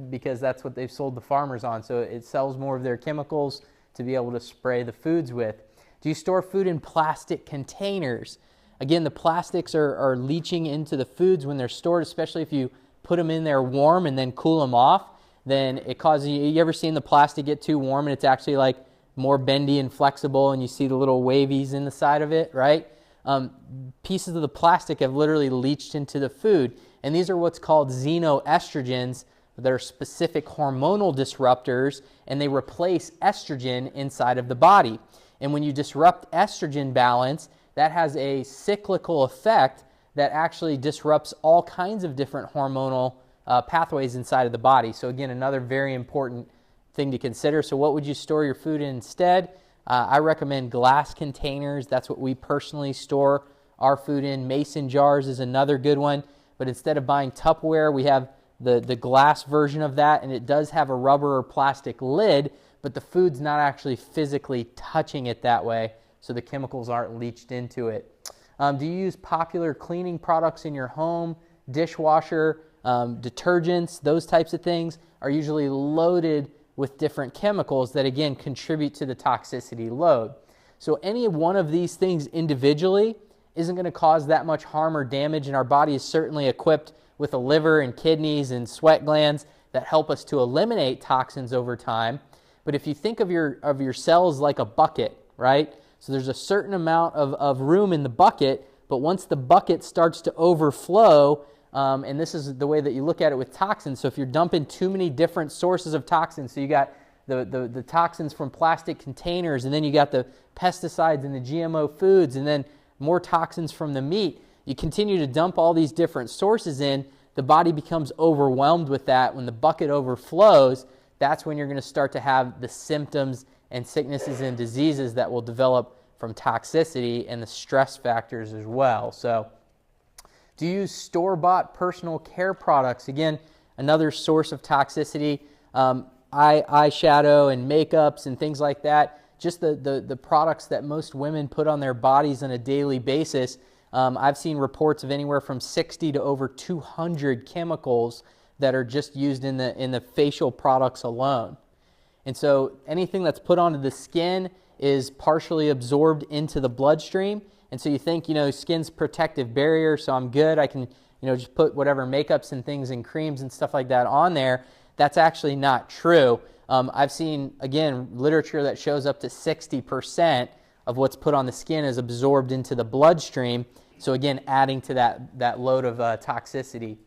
because that's what they've sold the farmers on. So it sells more of their chemicals to be able to spray the foods with. Do you store food in plastic containers? Again, the plastics are leaching into the foods when they're stored, especially if you put them in there warm and then cool them off. Then it causes you ever seen the plastic get too warm and it's actually like more bendy and flexible and you see the little wavies in the side of it, right? Pieces of the plastic have literally leached into the food. And these are what's called xenoestrogens that are specific hormonal disruptors, and they replace estrogen inside of the body. And when you disrupt estrogen balance, that has a cyclical effect that actually disrupts all kinds of different hormonal pathways inside of the body. So again, another very important thing to consider. So what would you store your food in instead? I recommend glass containers. That's what we personally store our food in. Mason jars is another good one. But instead of buying Tupperware, we have the glass version of that, and it does have a rubber or plastic lid, but the food's not actually physically touching it that way, so the chemicals aren't leached into it. Do you use popular cleaning products in your home? Dishwasher, detergents, those types of things are usually loaded with different chemicals that, again, contribute to the toxicity load. So any one of these things individually isn't going to cause that much harm or damage, and our body is certainly equipped with a liver and kidneys and sweat glands that help us to eliminate toxins over time. But if you think of your cells like a bucket, right? So there's a certain amount of room in the bucket, but once the bucket starts to overflow, and this is the way that you look at it with toxins, so if you're dumping too many different sources of toxins, so you got the toxins from plastic containers, and then you got the pesticides and the GMO foods, and then more toxins from the meat, you continue to dump all these different sources in, the body becomes overwhelmed with that. When the bucket overflows, that's when you're going to start to have the symptoms and sicknesses and diseases that will develop from toxicity and the stress factors as well. So, do you use store-bought personal care products? Again, another source of toxicity. Eyeshadow and makeups and things like that. Just the products that most women put on their bodies on a daily basis. I've seen reports of anywhere from 60 to over 200 chemicals that are just used in the facial products alone. And so anything that's put onto the skin is partially absorbed into the bloodstream. And so you think, skin's protective barrier, so I'm good. I can, just put whatever makeups and things and creams and stuff like that on there. That's actually not true. I've seen, again, literature that shows up to 60% of what's put on the skin is absorbed into the bloodstream. So again, adding to that load of toxicity.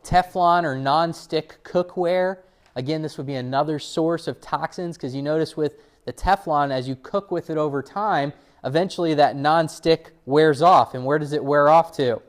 Teflon or non-stick cookware. Again, this would be another source of toxins, because you notice with the Teflon, as you cook with it over time, eventually that non-stick wears off. And where does it wear off to?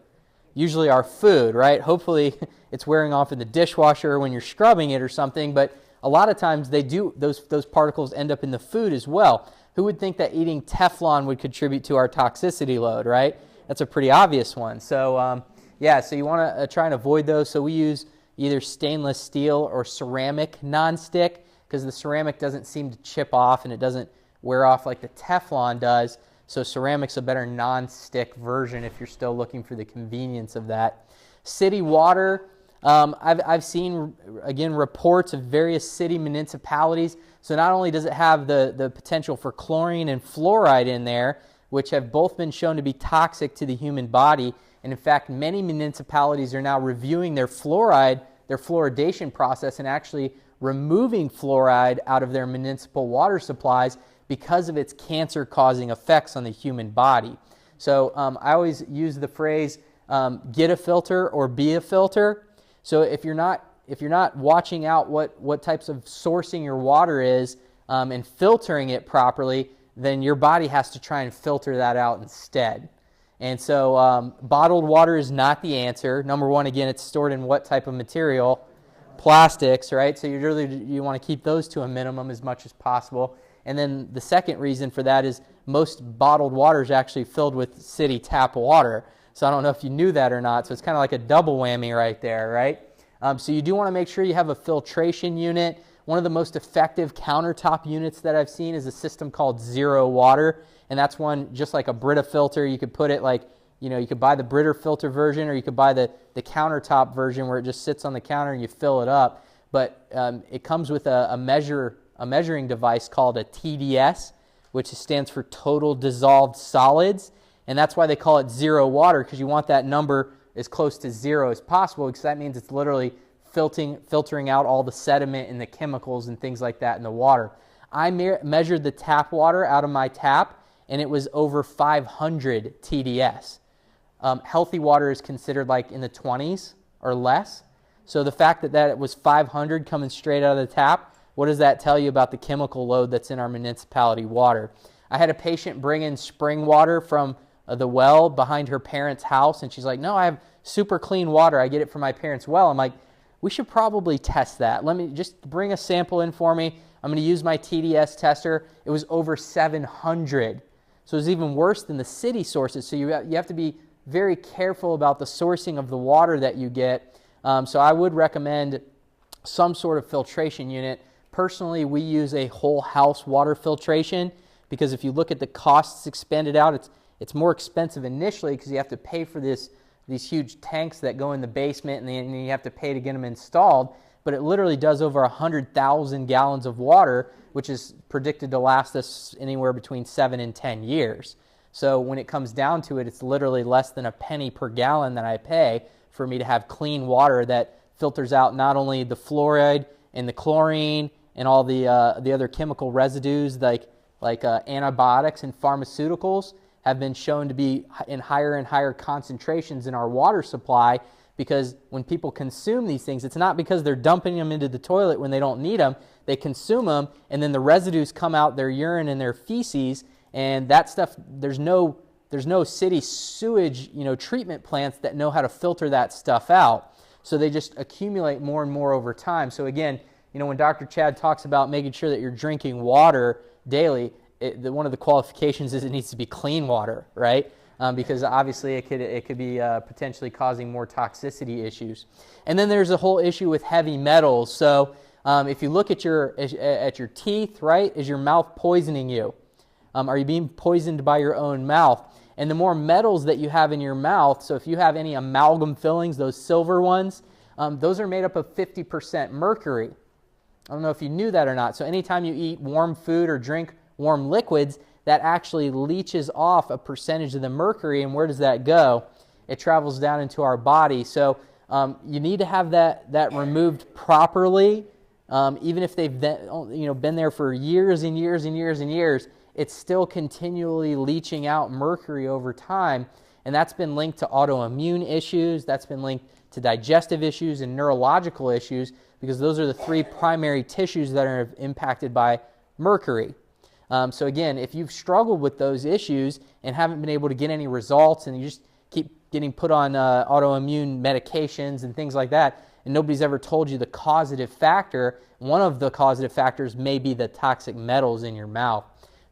Usually our food, right? Hopefully it's wearing off in the dishwasher when you're scrubbing it or something, but a lot of times those particles end up in the food as well. Who would think that eating Teflon would contribute to our toxicity load, right? That's a pretty obvious one. So so you want to try and avoid those. So we use either stainless steel or ceramic non-stick, because the ceramic doesn't seem to chip off and it doesn't wear off like the Teflon does. So ceramic's a better non-stick version if you're still looking for the convenience of that. City water. I've seen, again, reports of various city municipalities. So not only does it have the potential for chlorine and fluoride in there, which have both been shown to be toxic to the human body, and in fact, many municipalities are now reviewing their fluoridation process and actually removing fluoride out of their municipal water supplies because of its cancer-causing effects on the human body. So I always use the phrase, get a filter or be a filter. So if you're not watching out what types of sourcing your water is and filtering it properly, then your body has to try and filter that out instead. And so bottled water is not the answer. Number one, again, it's stored in what type of material? Plastics, right? So you want to keep those to a minimum as much as possible. And then the second reason for that is most bottled water is actually filled with city tap water. So I don't know if you knew that or not. So it's kind of like a double whammy right there, right? So you do want to make sure you have a filtration unit. One of the most effective countertop units that I've seen is a system called Zero Water. And that's one just like a Brita filter. You could put it like, you could buy the Brita filter version, or you could buy the countertop version where it just sits on the counter and you fill it up. But it comes with a measuring device called a TDS, which stands for Total Dissolved Solids. And that's why they call it zero water, because you want that number as close to zero as possible, because that means it's literally filtering out all the sediment and the chemicals and things like that in the water. I measured the tap water out of my tap, and it was over 500 TDS. Healthy water is considered like in the 20s or less. So the fact that it was 500 coming straight out of the tap, what does that tell you about the chemical load that's in our municipality water? I had a patient bring in spring water from the well behind her parents' house, and she's like, no, I have super clean water. I get it from my parents' well. I'm like, we should probably test that. Let me just bring a sample in for me. I'm going to use my TDS tester. It was over 700. So it's even worse than the city sources. So you have to be very careful about the sourcing of the water that you get. So I would recommend some sort of filtration unit. Personally, we use a whole house water filtration, because if you look at the costs expended out, it's more expensive initially because you have to pay for these huge tanks that go in the basement, and then you have to pay to get them installed. But it literally does over 100,000 gallons of water, which is predicted to last us anywhere between 7 and 10 years. So when it comes down to it, it's literally less than a penny per gallon that I pay for me to have clean water that filters out not only the fluoride and the chlorine and all the other chemical residues like antibiotics and pharmaceuticals have been shown to be in higher and higher concentrations in our water supply, because when people consume these things, it's not because they're dumping them into the toilet when they don't need them. They consume them, and then the residues come out their urine and their feces, and that stuff, there's no city sewage, treatment plants that know how to filter that stuff out. So they just accumulate more and more over time. So again, when Dr. Chad talks about making sure that you're drinking water daily, one of the qualifications is it needs to be clean water, right? Because obviously it could be potentially causing more toxicity issues. And then there's a whole issue with heavy metals. So if you look at your teeth, right, is your mouth poisoning you? Are you being poisoned by your own mouth? And the more metals that you have in your mouth, so if you have any amalgam fillings, those silver ones, those are made up of 50% mercury. I don't know if you knew that or not. So anytime you eat warm food or drink warm liquids, that actually leaches off a percentage of the mercury. And where does that go? It travels down into our body. So you need to have that removed properly. Even if they've been there for years and years and years and years, it's still continually leaching out mercury over time. And that's been linked to autoimmune issues. That's been linked to digestive issues and neurological issues, because those are the three primary tissues that are impacted by mercury. So again, if you've struggled with those issues and haven't been able to get any results, and you just keep getting put on autoimmune medications and things like that, and nobody's ever told you the causative factor, one of the causative factors may be the toxic metals in your mouth.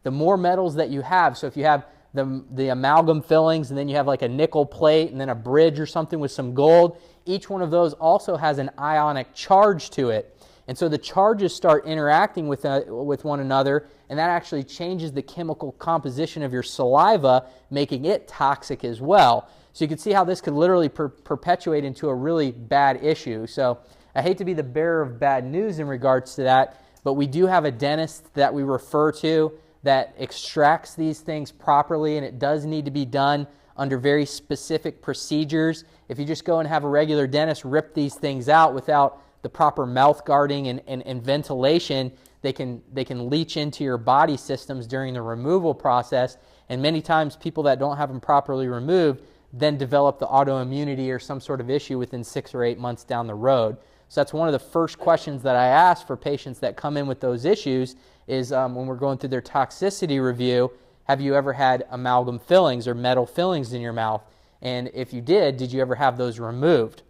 The more metals that you have, so if you have the amalgam fillings, and then you have like a nickel plate and then a bridge or something with some gold, each one of those also has an ionic charge to it. And so the charges start interacting with one another, and that actually changes the chemical composition of your saliva, making it toxic as well. So you can see how this could literally perpetuate into a really bad issue. So I hate to be the bearer of bad news in regards to that, but we do have a dentist that we refer to that extracts these things properly, and it does need to be done under very specific procedures. If you just go and have a regular dentist rip these things out without the proper mouth guarding and ventilation, they can leach into your body systems during the removal process, and many times people that don't have them properly removed then develop the autoimmunity or some sort of issue within 6 or 8 months down the road. So that's one of the first questions that I ask for patients that come in with those issues is when we're going through their toxicity review, have you ever had amalgam fillings or metal fillings in your mouth? And if you did you ever have those removed?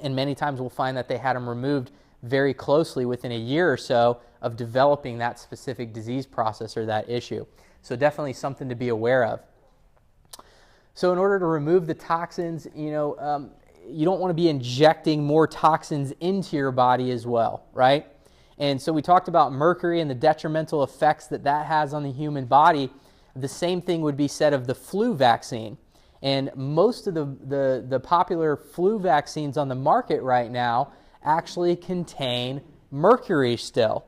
And many times we'll find that they had them removed very closely within a year or so of developing that specific disease process or that issue. So definitely something to be aware of. So in order to remove the toxins, you don't want to be injecting more toxins into your body as well, right? And so we talked about mercury and the detrimental effects that has on the human body. The same thing would be said of the flu vaccine. And most of the popular flu vaccines on the market right now actually contain mercury still.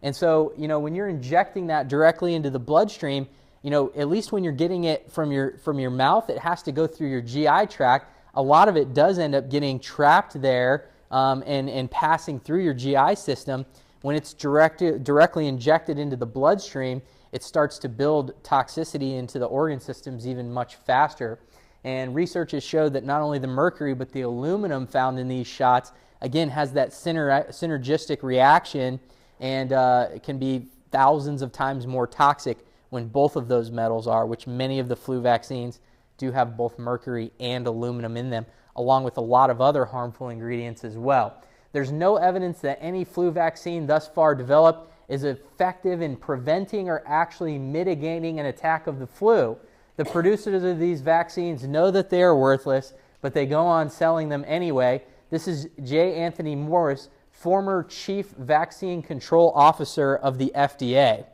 And so, when you're injecting that directly into the bloodstream, at least when you're getting it from your mouth, it has to go through your GI tract. A lot of it does end up getting trapped there and passing through your GI system. When it's directly injected into the bloodstream, it starts to build toxicity into the organ systems even much faster. And research has showed that not only the mercury, but the aluminum found in these shots, again, has that synergistic reaction, and it can be thousands of times more toxic when both of those metals are, which many of the flu vaccines do have both mercury and aluminum in them, along with a lot of other harmful ingredients as well. There's no evidence that any flu vaccine thus far developed is effective in preventing or actually mitigating an attack of the flu. The producers of these vaccines know that they are worthless, but they go on selling them anyway. This is J. Anthony Morris, former Chief Vaccine Control Officer of the FDA.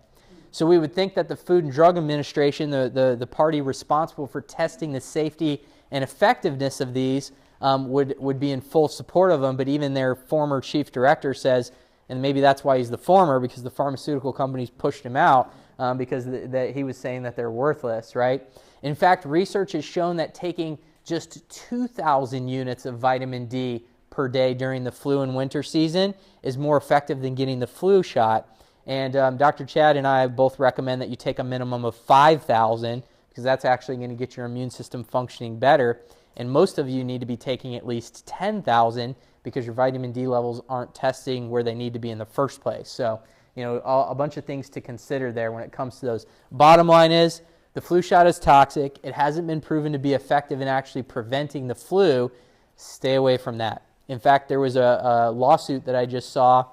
So we would think that the Food and Drug Administration, the party responsible for testing the safety and effectiveness of these, would be in full support of them, but even their former chief director says, and maybe that's why he's the former, because the pharmaceutical companies pushed him out because he was saying that they're worthless, right? In fact, research has shown that taking just 2,000 units of vitamin D per day during the flu and winter season is more effective than getting the flu shot. And Dr. Chad and I both recommend that you take a minimum of 5,000 because that's actually going to get your immune system functioning better. And most of you need to be taking at least 10,000 because your vitamin D levels aren't testing where they need to be in the first place. So, a bunch of things to consider there when it comes to those. Bottom line is, the flu shot is toxic. It hasn't been proven to be effective in actually preventing the flu. Stay away from that. In fact, there was a lawsuit that I just saw.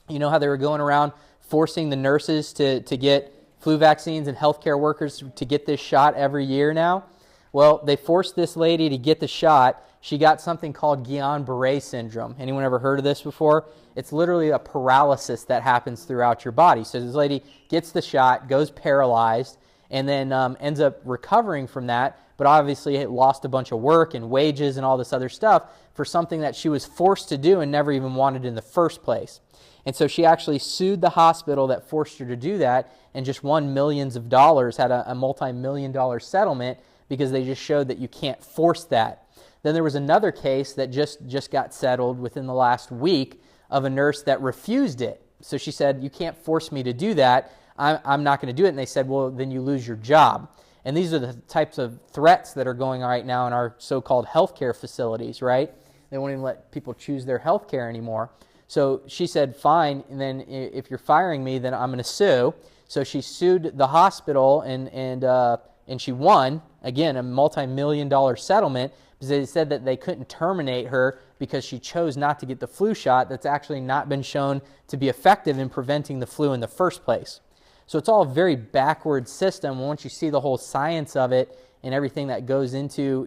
You know how they were going around forcing the nurses to get flu vaccines and healthcare workers to get this shot every year now? Well, they forced this lady to get the shot. She got something called Guillain-Barré syndrome. Anyone ever heard of this before? It's literally a paralysis that happens throughout your body. So this lady gets the shot, goes paralyzed, and then ends up recovering from that, but obviously it lost a bunch of work and wages and all this other stuff for something that she was forced to do and never even wanted in the first place. And so she actually sued the hospital that forced her to do that and just won millions of dollars, had a multi-million-dollar settlement because they just showed that you can't force that. Then there was another case that just got settled within the last week of a nurse that refused it. So she said, you can't force me to do that. I'm not going to do it. And they said, well, then you lose your job. And these are the types of threats that are going on right now in our so-called healthcare facilities, right? They won't even let people choose their healthcare anymore. So she said, fine, and then if you're firing me, then I'm going to sue. So she sued the hospital, and she won, again, a multi-million-dollar settlement, because they said that they couldn't terminate her because she chose not to get the flu shot that's actually not been shown to be effective in preventing the flu in the first place. So it's all a very backward system. Once you see the whole science of it and everything that goes into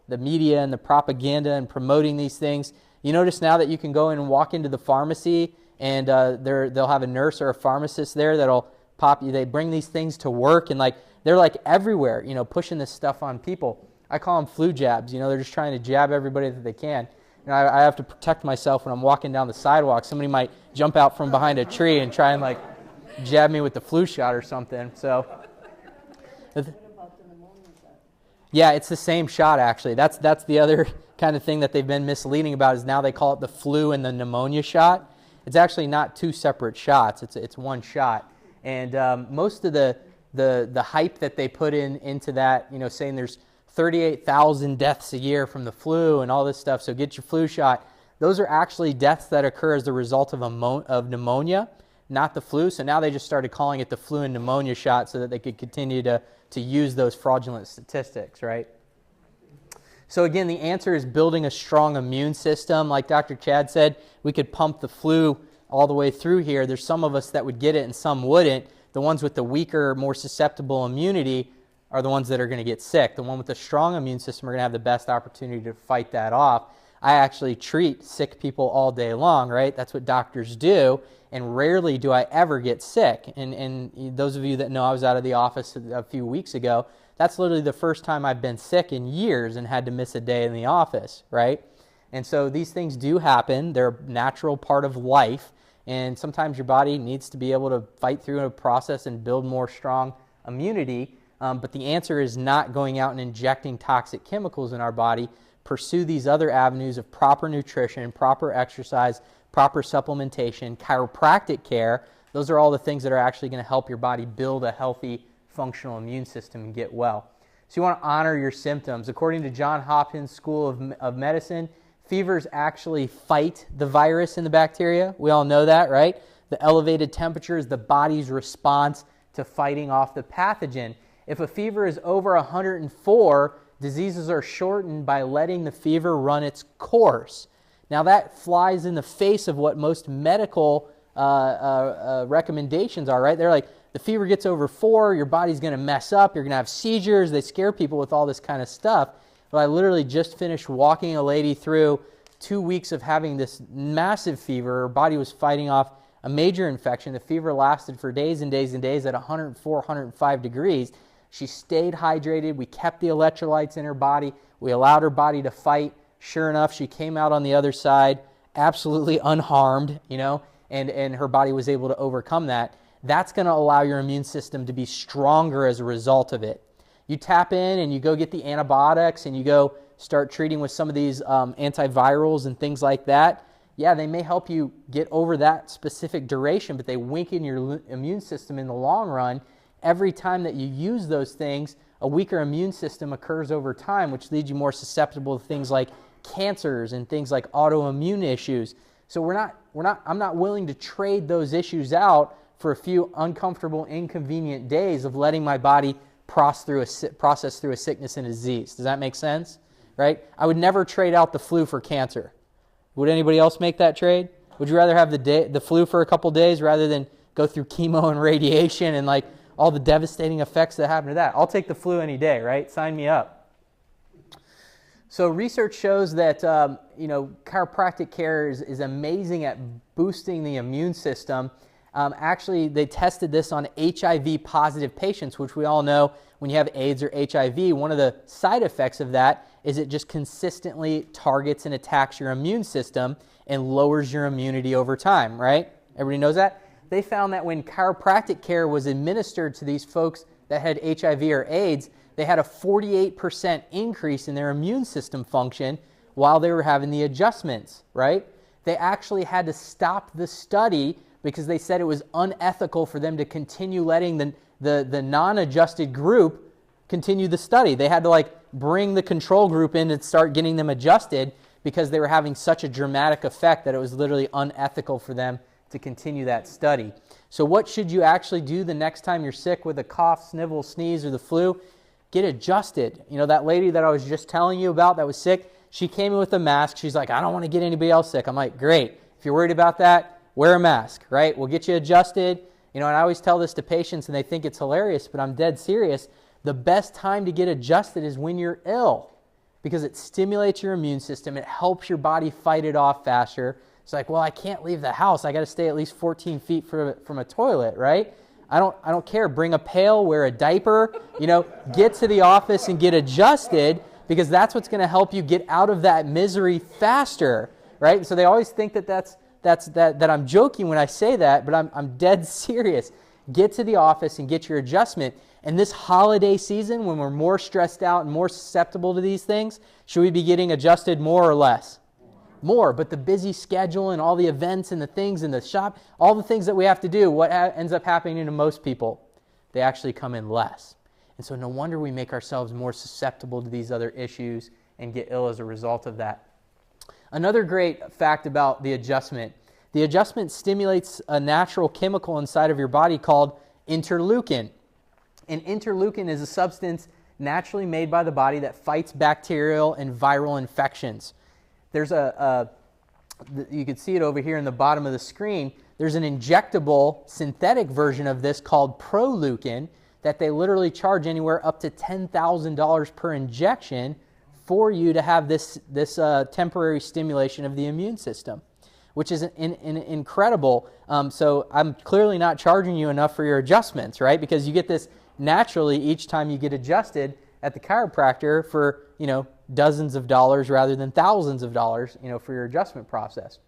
the media and the propaganda and promoting these things, you notice now that you can go in and walk into the pharmacy and they'll have a nurse or a pharmacist there that'll pop you. They bring these things to work and they're everywhere, pushing this stuff on people. I call them flu jabs. They're just trying to jab everybody that they can. I have to protect myself when I'm walking down the sidewalk. Somebody might jump out from behind a tree and try and jab me with the flu shot or something. So, yeah, it's the same shot actually. That's the other kind of thing that they've been misleading about is now they call it the flu and the pneumonia shot. It's actually not two separate shots. It's one shot. And most of the hype that they put into that, saying there's 38,000 deaths a year from the flu and all this stuff, so get your flu shot. Those are actually deaths that occur as the result of pneumonia, not the flu. So now they just started calling it the flu and pneumonia shot so that they could continue to use those fraudulent statistics, right? So again, the answer is building a strong immune system. Like Dr. Chad said, we could pump the flu all the way through here. There's some of us that would get it and some wouldn't. The ones with the weaker, more susceptible immunity are the ones that are going to get sick. The one with the strong immune system are going to have the best opportunity to fight that off. I actually treat sick people all day long, right? That's what doctors do, and rarely do I ever get sick. And those of you that know I was out of the office a few weeks ago, that's literally the first time I've been sick in years and had to miss a day in the office, right? And so these things do happen. They're a natural part of life, and sometimes your body needs to be able to fight through a process and build more strong immunity, but the answer is not going out and injecting toxic chemicals in our body. Pursue these other avenues of proper nutrition, proper exercise, proper supplementation, chiropractic care. Those are all the things that are actually going to help your body build a healthy, functional immune system and get well. So you want to honor your symptoms. According to Johns Hopkins School of Medicine, fevers actually fight the virus and the bacteria. We all know that, right? The elevated temperature is the body's response to fighting off the pathogen. If a fever is over 104, diseases are shortened by letting the fever run its course. Now that flies in the face of what most medical recommendations are, right? They're like, the fever gets over 4, your body's going to mess up, you're going to have seizures. They scare people with all this kind of stuff. But I literally just finished walking a lady through 2 weeks of having this massive fever. Her body was fighting off a major infection. The fever lasted for days and days and days at 104, 105 degrees. She stayed hydrated. We kept the electrolytes in her body. We allowed her body to fight. Sure enough, she came out on the other side absolutely unharmed, and her body was able to overcome that. That's going to allow your immune system to be stronger as a result of it. You tap in and you go get the antibiotics and you go start treating with some of these antivirals and things like that. Yeah, they may help you get over that specific duration, but they weaken your immune system in the long run. Every time that you use those things, a weaker immune system occurs over time, which leads you more susceptible to things like cancers and things like autoimmune issues. So I'm not willing to trade those issues out for a few uncomfortable, inconvenient days of letting my body process through a sickness and a disease. Does that make sense? Right? I would never trade out the flu for cancer. Would anybody else make that trade? Would you rather have the flu for a couple days rather than go through chemo and radiation and like all the devastating effects that happen to that? I'll take the flu any day, right? Sign me up. So research shows that chiropractic care is amazing at boosting the immune system. Actually, they tested this on HIV-positive patients, which we all know when you have AIDS or HIV, one of the side effects of that is it just consistently targets and attacks your immune system and lowers your immunity over time, right? Everybody knows that? They found that when chiropractic care was administered to these folks that had HIV or AIDS, they had a 48% increase in their immune system function while they were having the adjustments, right? They actually had to stop the study because they said it was unethical for them to continue letting the non-adjusted group continue the study. They had to bring the control group in and start getting them adjusted because they were having such a dramatic effect that it was literally unethical for them to continue that study. So what should you actually do the next time you're sick with a cough, snivel, sneeze, or the flu? Get adjusted. That lady that I was just telling you about that was sick, she came in with a mask. She's like, I don't want to get anybody else sick. I'm like, great. If you're worried about that, wear a mask, right? We'll get you adjusted. And I always tell this to patients and they think it's hilarious, but I'm dead serious. The best time to get adjusted is when you're ill because it stimulates your immune system. It helps your body fight it off faster. It's like, well, I can't leave the house. I got to stay at least 14 feet from a toilet, right? I don't care. Bring a pail, wear a diaper, get to the office and get adjusted because that's what's going to help you get out of that misery faster, right? So they always think that I'm joking when I say that, but I'm dead serious. Get to the office and get your adjustment. And this holiday season, when we're more stressed out and more susceptible to these things, should we be getting adjusted more or less? More, but the busy schedule and all the events and the things in the shop, all the things that we have to do, what ends up happening to most people? They actually come in less. And so no wonder we make ourselves more susceptible to these other issues and get ill as a result of that. Another great fact about the adjustment stimulates a natural chemical inside of your body called interleukin. And interleukin is a substance naturally made by the body that fights bacterial and viral infections. There's you can see it over here in the bottom of the screen. There's an injectable synthetic version of this called Proleukin that they literally charge anywhere up to $10,000 per injection for you to have this temporary stimulation of the immune system, which is incredible. So I'm clearly not charging you enough for your adjustments, right? Because you get this naturally each time you get adjusted at the chiropractor for, dozens of dollars rather than thousands of dollars, for your adjustment process.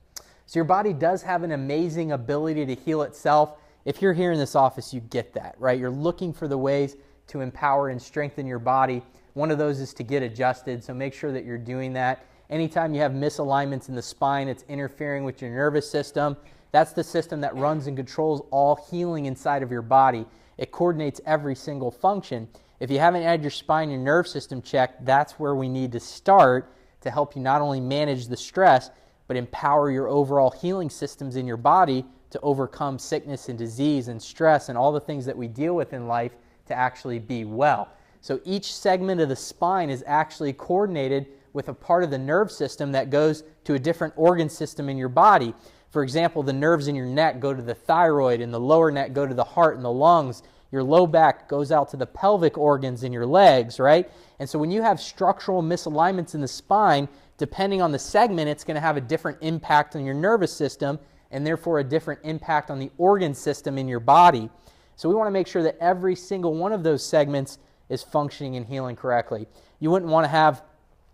So your body does have an amazing ability to heal itself. if you're here in this office, you get that, right? You're looking for the ways to empower and strengthen your body. One of those is to get adjusted, so make sure that you're doing that. Anytime you have misalignments in the spine, it's interfering with your nervous system. That's the system that runs and controls all healing inside of your body. It coordinates every single function. If you haven't had your spine and nerve system checked, that's where we need to start to help you not only manage the stress, but empower your overall healing systems in your body to overcome sickness and disease and stress and all the things that we deal with in life to actually be well. So each segment of the spine is actually coordinated with a part of the nerve system that goes to a different organ system in your body. For example, the nerves in your neck go to the thyroid, and the lower neck go to the heart and the lungs. Your low back goes out to the pelvic organs in your legs, right? And so when you have structural misalignments in the spine, depending on the segment, it's going to have a different impact on your nervous system and therefore a different impact on the organ system in your body. So we want to make sure that every single one of those segments is functioning and healing correctly. You wouldn't want to have,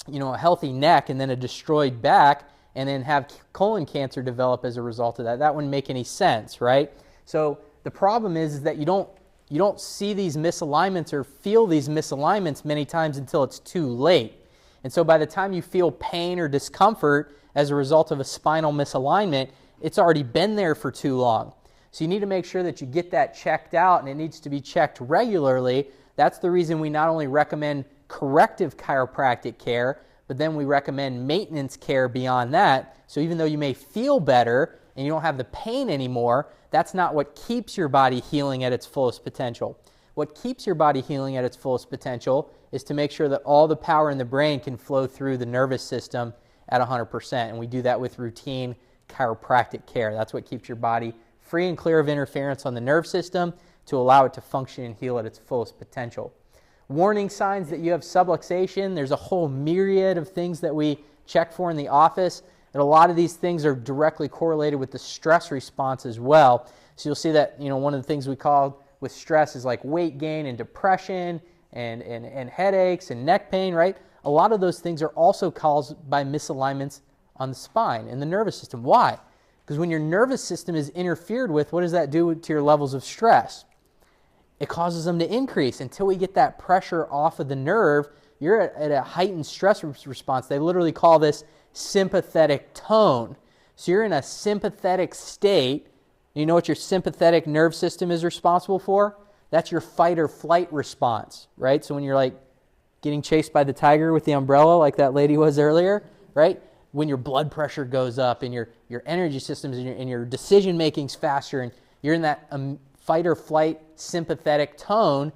a healthy neck and then a destroyed back and then have colon cancer develop as a result of that. That wouldn't make any sense, right? So the problem is that you don't see these misalignments or feel these misalignments many times until it's too late. And so by the time you feel pain or discomfort as a result of a spinal misalignment, it's already been there for too long. So you need to make sure that you get that checked out, and it needs to be checked regularly. That's the reason we not only recommend corrective chiropractic care, but then we recommend maintenance care beyond that. So even though you may feel better and you don't have the pain anymore, that's not what keeps your body healing at its fullest potential. What keeps your body healing at its fullest potential is to make sure that all the power in the brain can flow through the nervous system at 100%. And we do that with routine chiropractic care. That's what keeps your body free and clear of interference on the nerve system to allow it to function and heal at its fullest potential. Warning signs that you have subluxation. There's a whole myriad of things that we check for in the office, and a lot of these things are directly correlated with the stress response as well. So you'll see that one of the things we call with stress is like weight gain and depression and headaches and neck pain, right? A lot of those things are also caused by misalignments on the spine and the nervous system. Why? Because when your nervous system is interfered with, what does that do to your levels of stress? It causes them to increase. Until we get that pressure off of the nerve, you're at a heightened stress response. They literally call this sympathetic tone. So you're in a sympathetic state. You know what your sympathetic nerve system is responsible for? That's your fight or flight response, right? So when you're like getting chased by the tiger with the umbrella like that lady was earlier, right? When your blood pressure goes up and your energy systems and your decision making's faster and you're in that fight or flight sympathetic tone,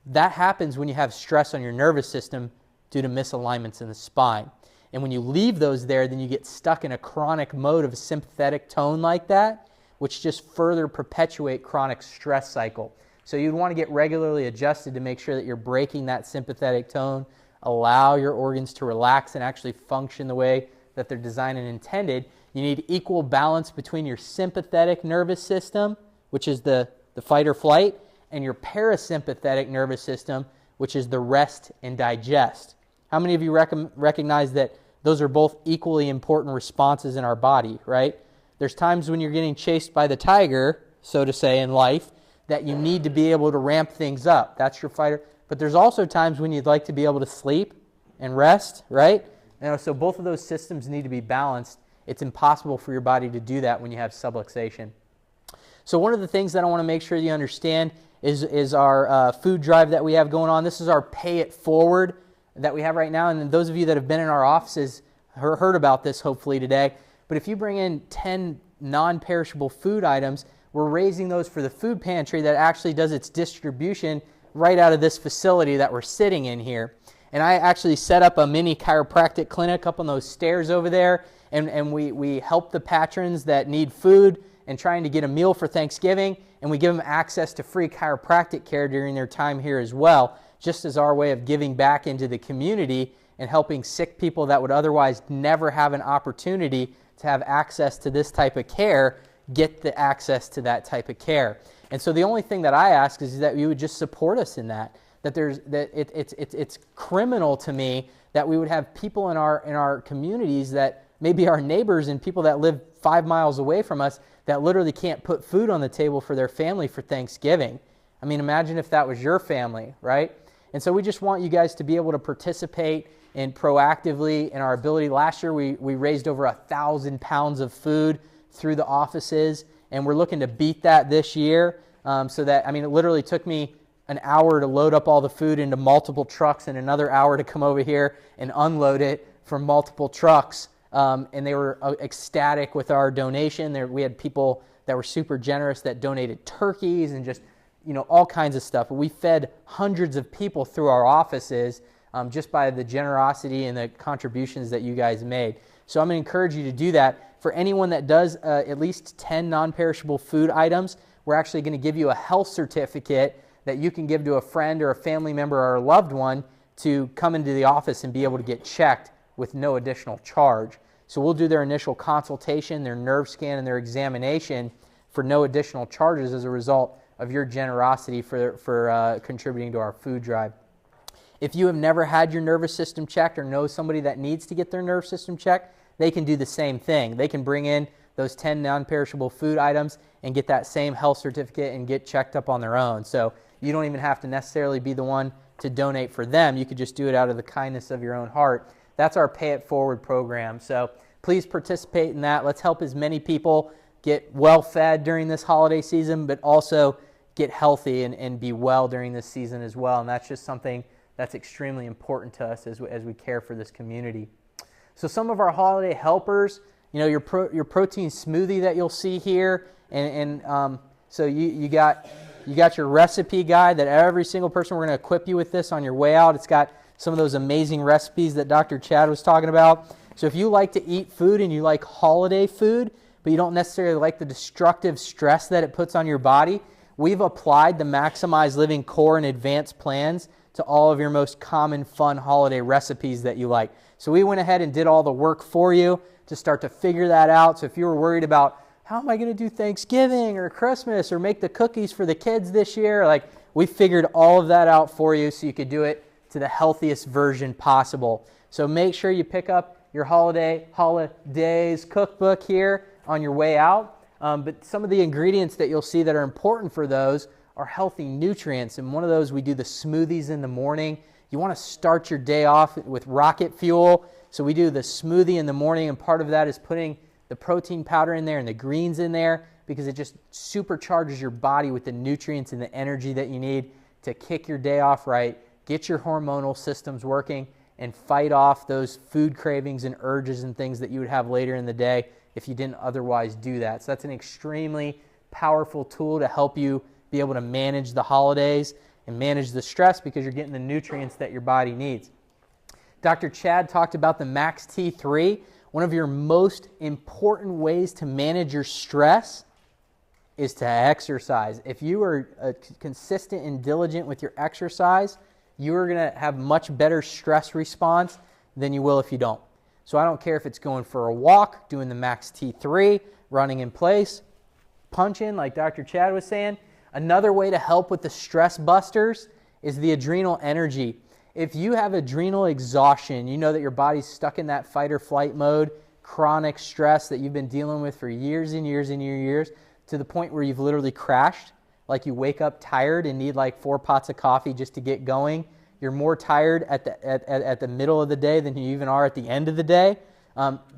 that happens when you have stress on your nervous system due to misalignments in the spine. And when you leave those there, then you get stuck in a chronic mode of sympathetic tone like that, which just further perpetuate chronic stress cycle. So you'd want to get regularly adjusted to make sure that you're breaking that sympathetic tone, allow your organs to relax and actually function the way that they're designed and intended. You need equal balance between your sympathetic nervous system, which is the fight or flight, and your parasympathetic nervous system, which is the rest and digest. How many of you recognize that those are both equally important responses in our body, right? There's times when you're getting chased by the tiger, so to say, in life, that you need to be able to ramp things up. That's your fighter. But there's also times when you'd like to be able to sleep and rest, right? So both of those systems need to be balanced. It's impossible for your body to do that when you have subluxation. So one of the things that I want to make sure you understand is our food drive that we have going on. This is our Pay It Forward that we have right now. And those of you that have been in our offices heard about this hopefully today. But if you bring in 10 non-perishable food items, we're raising those for the food pantry that actually does its distribution right out of this facility that we're sitting in here. And I actually set up a mini chiropractic clinic up on those stairs over there. And we help the patrons that need food and trying to get a meal for Thanksgiving, and we give them access to free chiropractic care during their time here as well, just as our way of giving back into the community and helping sick people that would otherwise never have an opportunity to have access to this type of care, get the access to that type of care. And so the only thing that I ask is that you would just support us in that. It's criminal to me that we would have people in our communities that maybe our neighbors and people that live 5 miles away from us that literally can't put food on the table for their family for Thanksgiving. I mean, imagine if that was your family, right? And so we just want you guys to be able to participate in proactively in our ability. Last year, we raised over 1,000 pounds of food through the offices, and we're looking to beat that this year. So that, I mean, it literally took me an hour to load up all the food into multiple trucks and another hour to come over here and unload it from multiple trucks. And they were ecstatic with our donation. We had people that were super generous that donated turkeys and just, all kinds of stuff. We fed hundreds of people through our offices just by the generosity and the contributions that you guys made. So I'm going to encourage you to do that. For anyone that does at least 10 non-perishable food items, we're actually going to give you a health certificate that you can give to a friend or a family member or a loved one to come into the office and be able to get checked with no additional charge. So we'll do their initial consultation, their nerve scan, and their examination for no additional charges as a result of your generosity for contributing to our food drive. If you have never had your nervous system checked or know somebody that needs to get their nerve system checked, they can do the same thing. They can bring in those 10 non-perishable food items and get that same health certificate and get checked up on their own. So you don't even have to necessarily be the one to donate for them. You could just do it out of the kindness of your own heart. That's our Pay It Forward program. So please participate in that. Let's help as many people get well fed during this holiday season, but also get healthy and be well during this season as well. And that's just something that's extremely important to us as we care for this community. So some of our holiday helpers, your protein smoothie that you'll see here, so you got your recipe guide that every single person, we're going to equip you with this on your way out. It's got some of those amazing recipes that Dr. Chad was talking about. So if you like to eat food and you like holiday food, but you don't necessarily like the destructive stress that it puts on your body, we've applied the Maximize Living Core and Advanced plans to all of your most common fun holiday recipes that you like. So we went ahead and did all the work for you to start to figure that out. So if you were worried about how am I going to do Thanksgiving or Christmas or make the cookies for the kids this year, we figured all of that out for you so you could do it to the healthiest version possible. So make sure you pick up your holidays cookbook here on your way out. But some of the ingredients that you'll see that are important for those are healthy nutrients. And one of those, we do the smoothies in the morning. You want to start your day off with rocket fuel. So we do the smoothie in the morning, and part of that is putting the protein powder in there and the greens in there because it just supercharges your body with the nutrients and the energy that you need to kick your day off right, get your hormonal systems working, and fight off those food cravings and urges and things that you would have later in the day if you didn't otherwise do that. So that's an extremely powerful tool to help you be able to manage the holidays and manage the stress because you're getting the nutrients that your body needs. Dr. Chad talked about the Max T3. One of your most important ways to manage your stress is to exercise. If you are consistent and diligent with your exercise, you are going to have much better stress response than you will if you don't. So I don't care if it's going for a walk, doing the Max T3, running in place, punching like Dr. Chad was saying. Another way to help with the stress busters is the adrenal energy. If you have adrenal exhaustion, you know that your body's stuck in that fight or flight mode, chronic stress that you've been dealing with for years and years and years, to the point where you've literally crashed, like you wake up tired and need 4 pots of coffee just to get going. You're more tired at the middle of the day than you even are at the end of the day.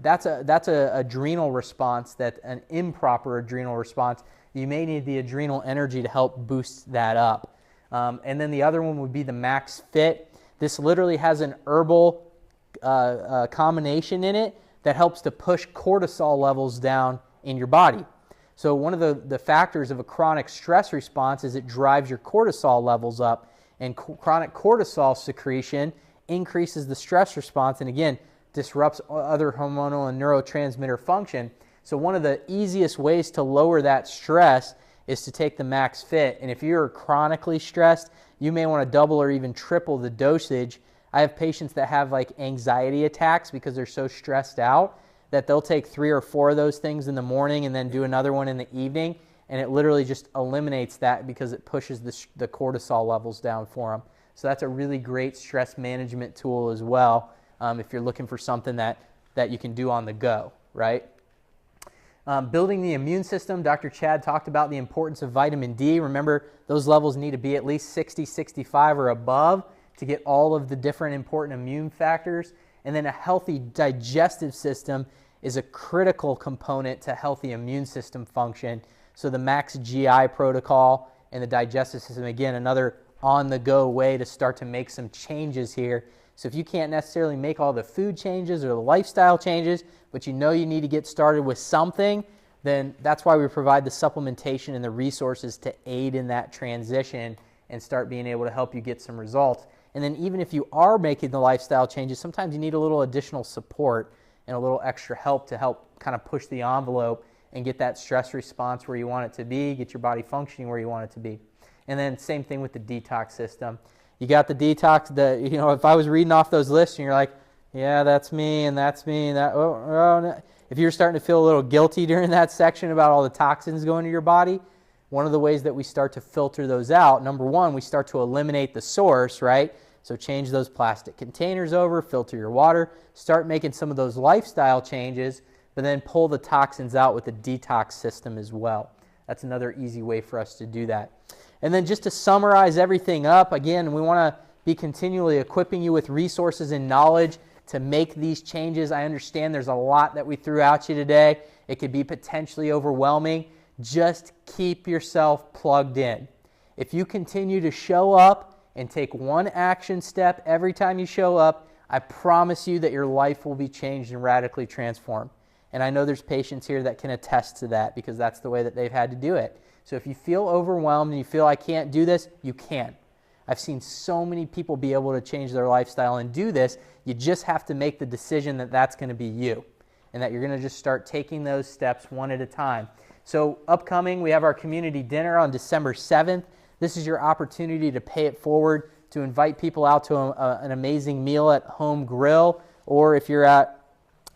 That's a adrenal response, that's an improper adrenal response. You may need the adrenal energy to help boost that up. And then the other one would be the Max Fit. This literally has an herbal combination in it that helps to push cortisol levels down in your body. So one of the factors of a chronic stress response is it drives your cortisol levels up. And chronic cortisol secretion increases the stress response and, again, disrupts other hormonal and neurotransmitter function. So one of the easiest ways to lower that stress is to take the Max Fit. And if you're chronically stressed, you may want to double or even triple the dosage. I have patients that have anxiety attacks because they're so stressed out that they'll take 3 or 4 of those things in the morning and then do another one in the evening. And it literally just eliminates that because it pushes the cortisol levels down for them. So that's a really great stress management tool as well if you're looking for something that that you can do on the go, right? Building the immune system, Dr. Chad talked about the importance of vitamin D. Remember, those levels need to be at least 60, 65 or above to get all of the different important immune factors. And then a healthy digestive system is a critical component to healthy immune system function. So the Max GI protocol and the digestive system, again, another on-the-go way to start to make some changes here. So if you can't necessarily make all the food changes or the lifestyle changes, but you know you need to get started with something, then that's why we provide the supplementation and the resources to aid in that transition and start being able to help you get some results. And then even if you are making the lifestyle changes, sometimes you need a little additional support and a little extra help to help kind of push the envelope and get that stress response where you want it to be, get your body functioning where you want it to be. And then same thing with the detox system. You got the detox, if I was reading off those lists and you're like, yeah, that's me and that, no. If you're starting to feel a little guilty during that section about all the toxins going to your body, one of the ways that we start to filter those out, number one, we start to eliminate the source, right? So change those plastic containers over, filter your water, start making some of those lifestyle changes, but then pull the toxins out with the detox system as well. That's another easy way for us to do that. And then just to summarize everything up, again, we want to be continually equipping you with resources and knowledge to make these changes. I understand there's a lot that we threw at you today. It could be potentially overwhelming. Just keep yourself plugged in. If you continue to show up and take one action step every time you show up, I promise you that your life will be changed and radically transformed. And I know there's patients here that can attest to that because that's the way that they've had to do it. So if you feel overwhelmed and you feel I can't do this, you can. I've seen so many people be able to change their lifestyle and do this. You just have to make the decision that that's going to be you and that you're going to just start taking those steps one at a time. So upcoming, we have our community dinner on December 7th. This is your opportunity to pay it forward, to invite people out to an amazing meal at Home Grill, or if you're at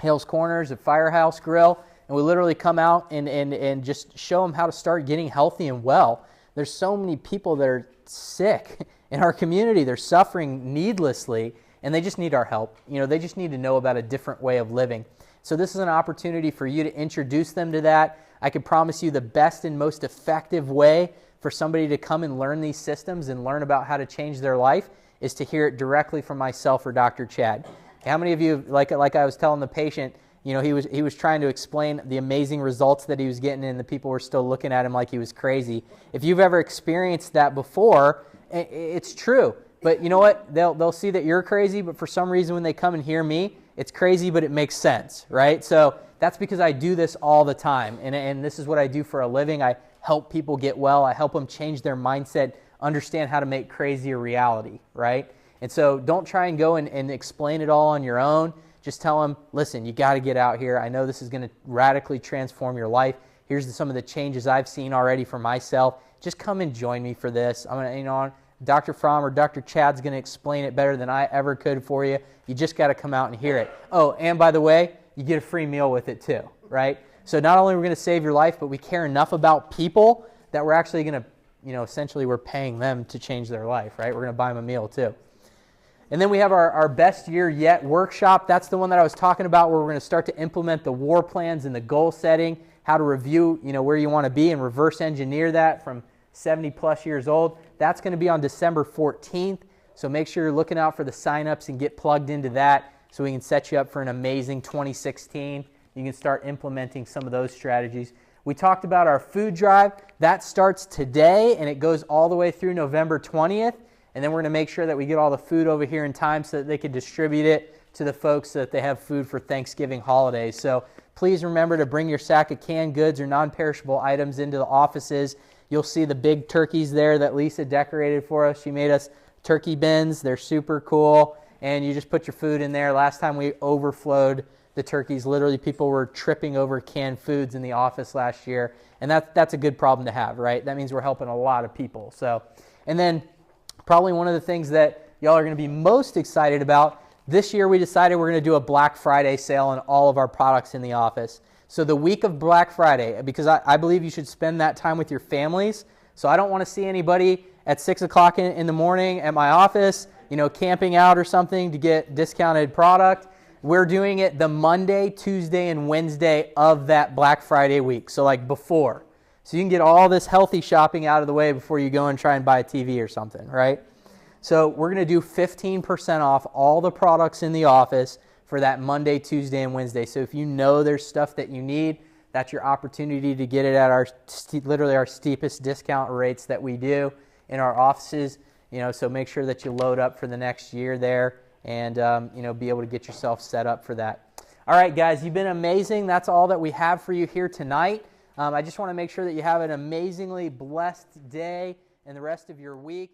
Hales Corners at Firehouse Grill, and we literally come out and just show them how to start getting healthy and well. There's so many people that are sick in our community. They're suffering needlessly, and they just need our help. They just need to know about a different way of living. So this is an opportunity for you to introduce them to that. I can promise you the best and most effective way for somebody to come and learn these systems and learn about how to change their life is to hear it directly from myself or Dr. Chad. How many of you, like I was telling the patient, he was trying to explain the amazing results that he was getting, and the people were still looking at him like he was crazy. If you've ever experienced that before, it's true. But you know what? They'll see that you're crazy, but for some reason when they come and hear me, it's crazy, but it makes sense, right? So that's because I do this all the time, and this is what I do for a living. I help people get well. I help them change their mindset, understand how to make crazy a reality, right? And so don't try and go and explain it all on your own. Just tell them, listen, you got to get out here. I know this is going to radically transform your life. Here's some of the changes I've seen already for myself. Just come and join me for this. I'm going to, Dr. Frahm or Dr. Chad's going to explain it better than I ever could for you. You just got to come out and hear it. Oh, and by the way, you get a free meal with it too, right? So not only are we going to save your life, but we care enough about people that we're actually going to, essentially we're paying them to change their life, right? We're going to buy them a meal too. And then we have our Best Year Yet workshop. That's the one that I was talking about, where we're going to start to implement the war plans and the goal setting, how to review, where you want to be and reverse engineer that from 70 plus years old. That's going to be on December 14th. So make sure you're looking out for the signups and get plugged into that so we can set you up for an amazing 2016. You can start implementing some of those strategies. We talked about our food drive. That starts today and it goes all the way through November 20th. And then we're going to make sure that we get all the food over here in time so that they can distribute it to the folks so that they have food for Thanksgiving holidays. So please remember to bring your sack of canned goods or non-perishable items into the offices. You'll see the big turkeys there that Lisa decorated for us. She made us turkey bins. They're super cool. And you just put your food in there. Last time we overflowed the turkeys. Literally people were tripping over canned foods in the office last year. And that's a good problem to have, right? That means we're helping a lot of people. So, and then probably one of the things that y'all are going to be most excited about, this year we decided we're going to do a Black Friday sale on all of our products in the office. So the week of Black Friday, because I believe you should spend that time with your families. So I don't want to see anybody at 6 o'clock in the morning at my office, camping out or something to get discounted product. we're doing it the Monday, Tuesday, and Wednesday of that Black Friday week. So like before. So you can get all this healthy shopping out of the way before you go and try and buy a TV or something, right? So we're going to do 15% off all the products in the office for that Monday, Tuesday, and Wednesday. So if you know there's stuff that you need, that's your opportunity to get it at our literally our steepest discount rates that we do in our offices. So make sure that you load up for the next year there and be able to get yourself set up for that. All right, guys, you've been amazing. That's all that we have for you here tonight. I just want to make sure that you have an amazingly blessed day and the rest of your week.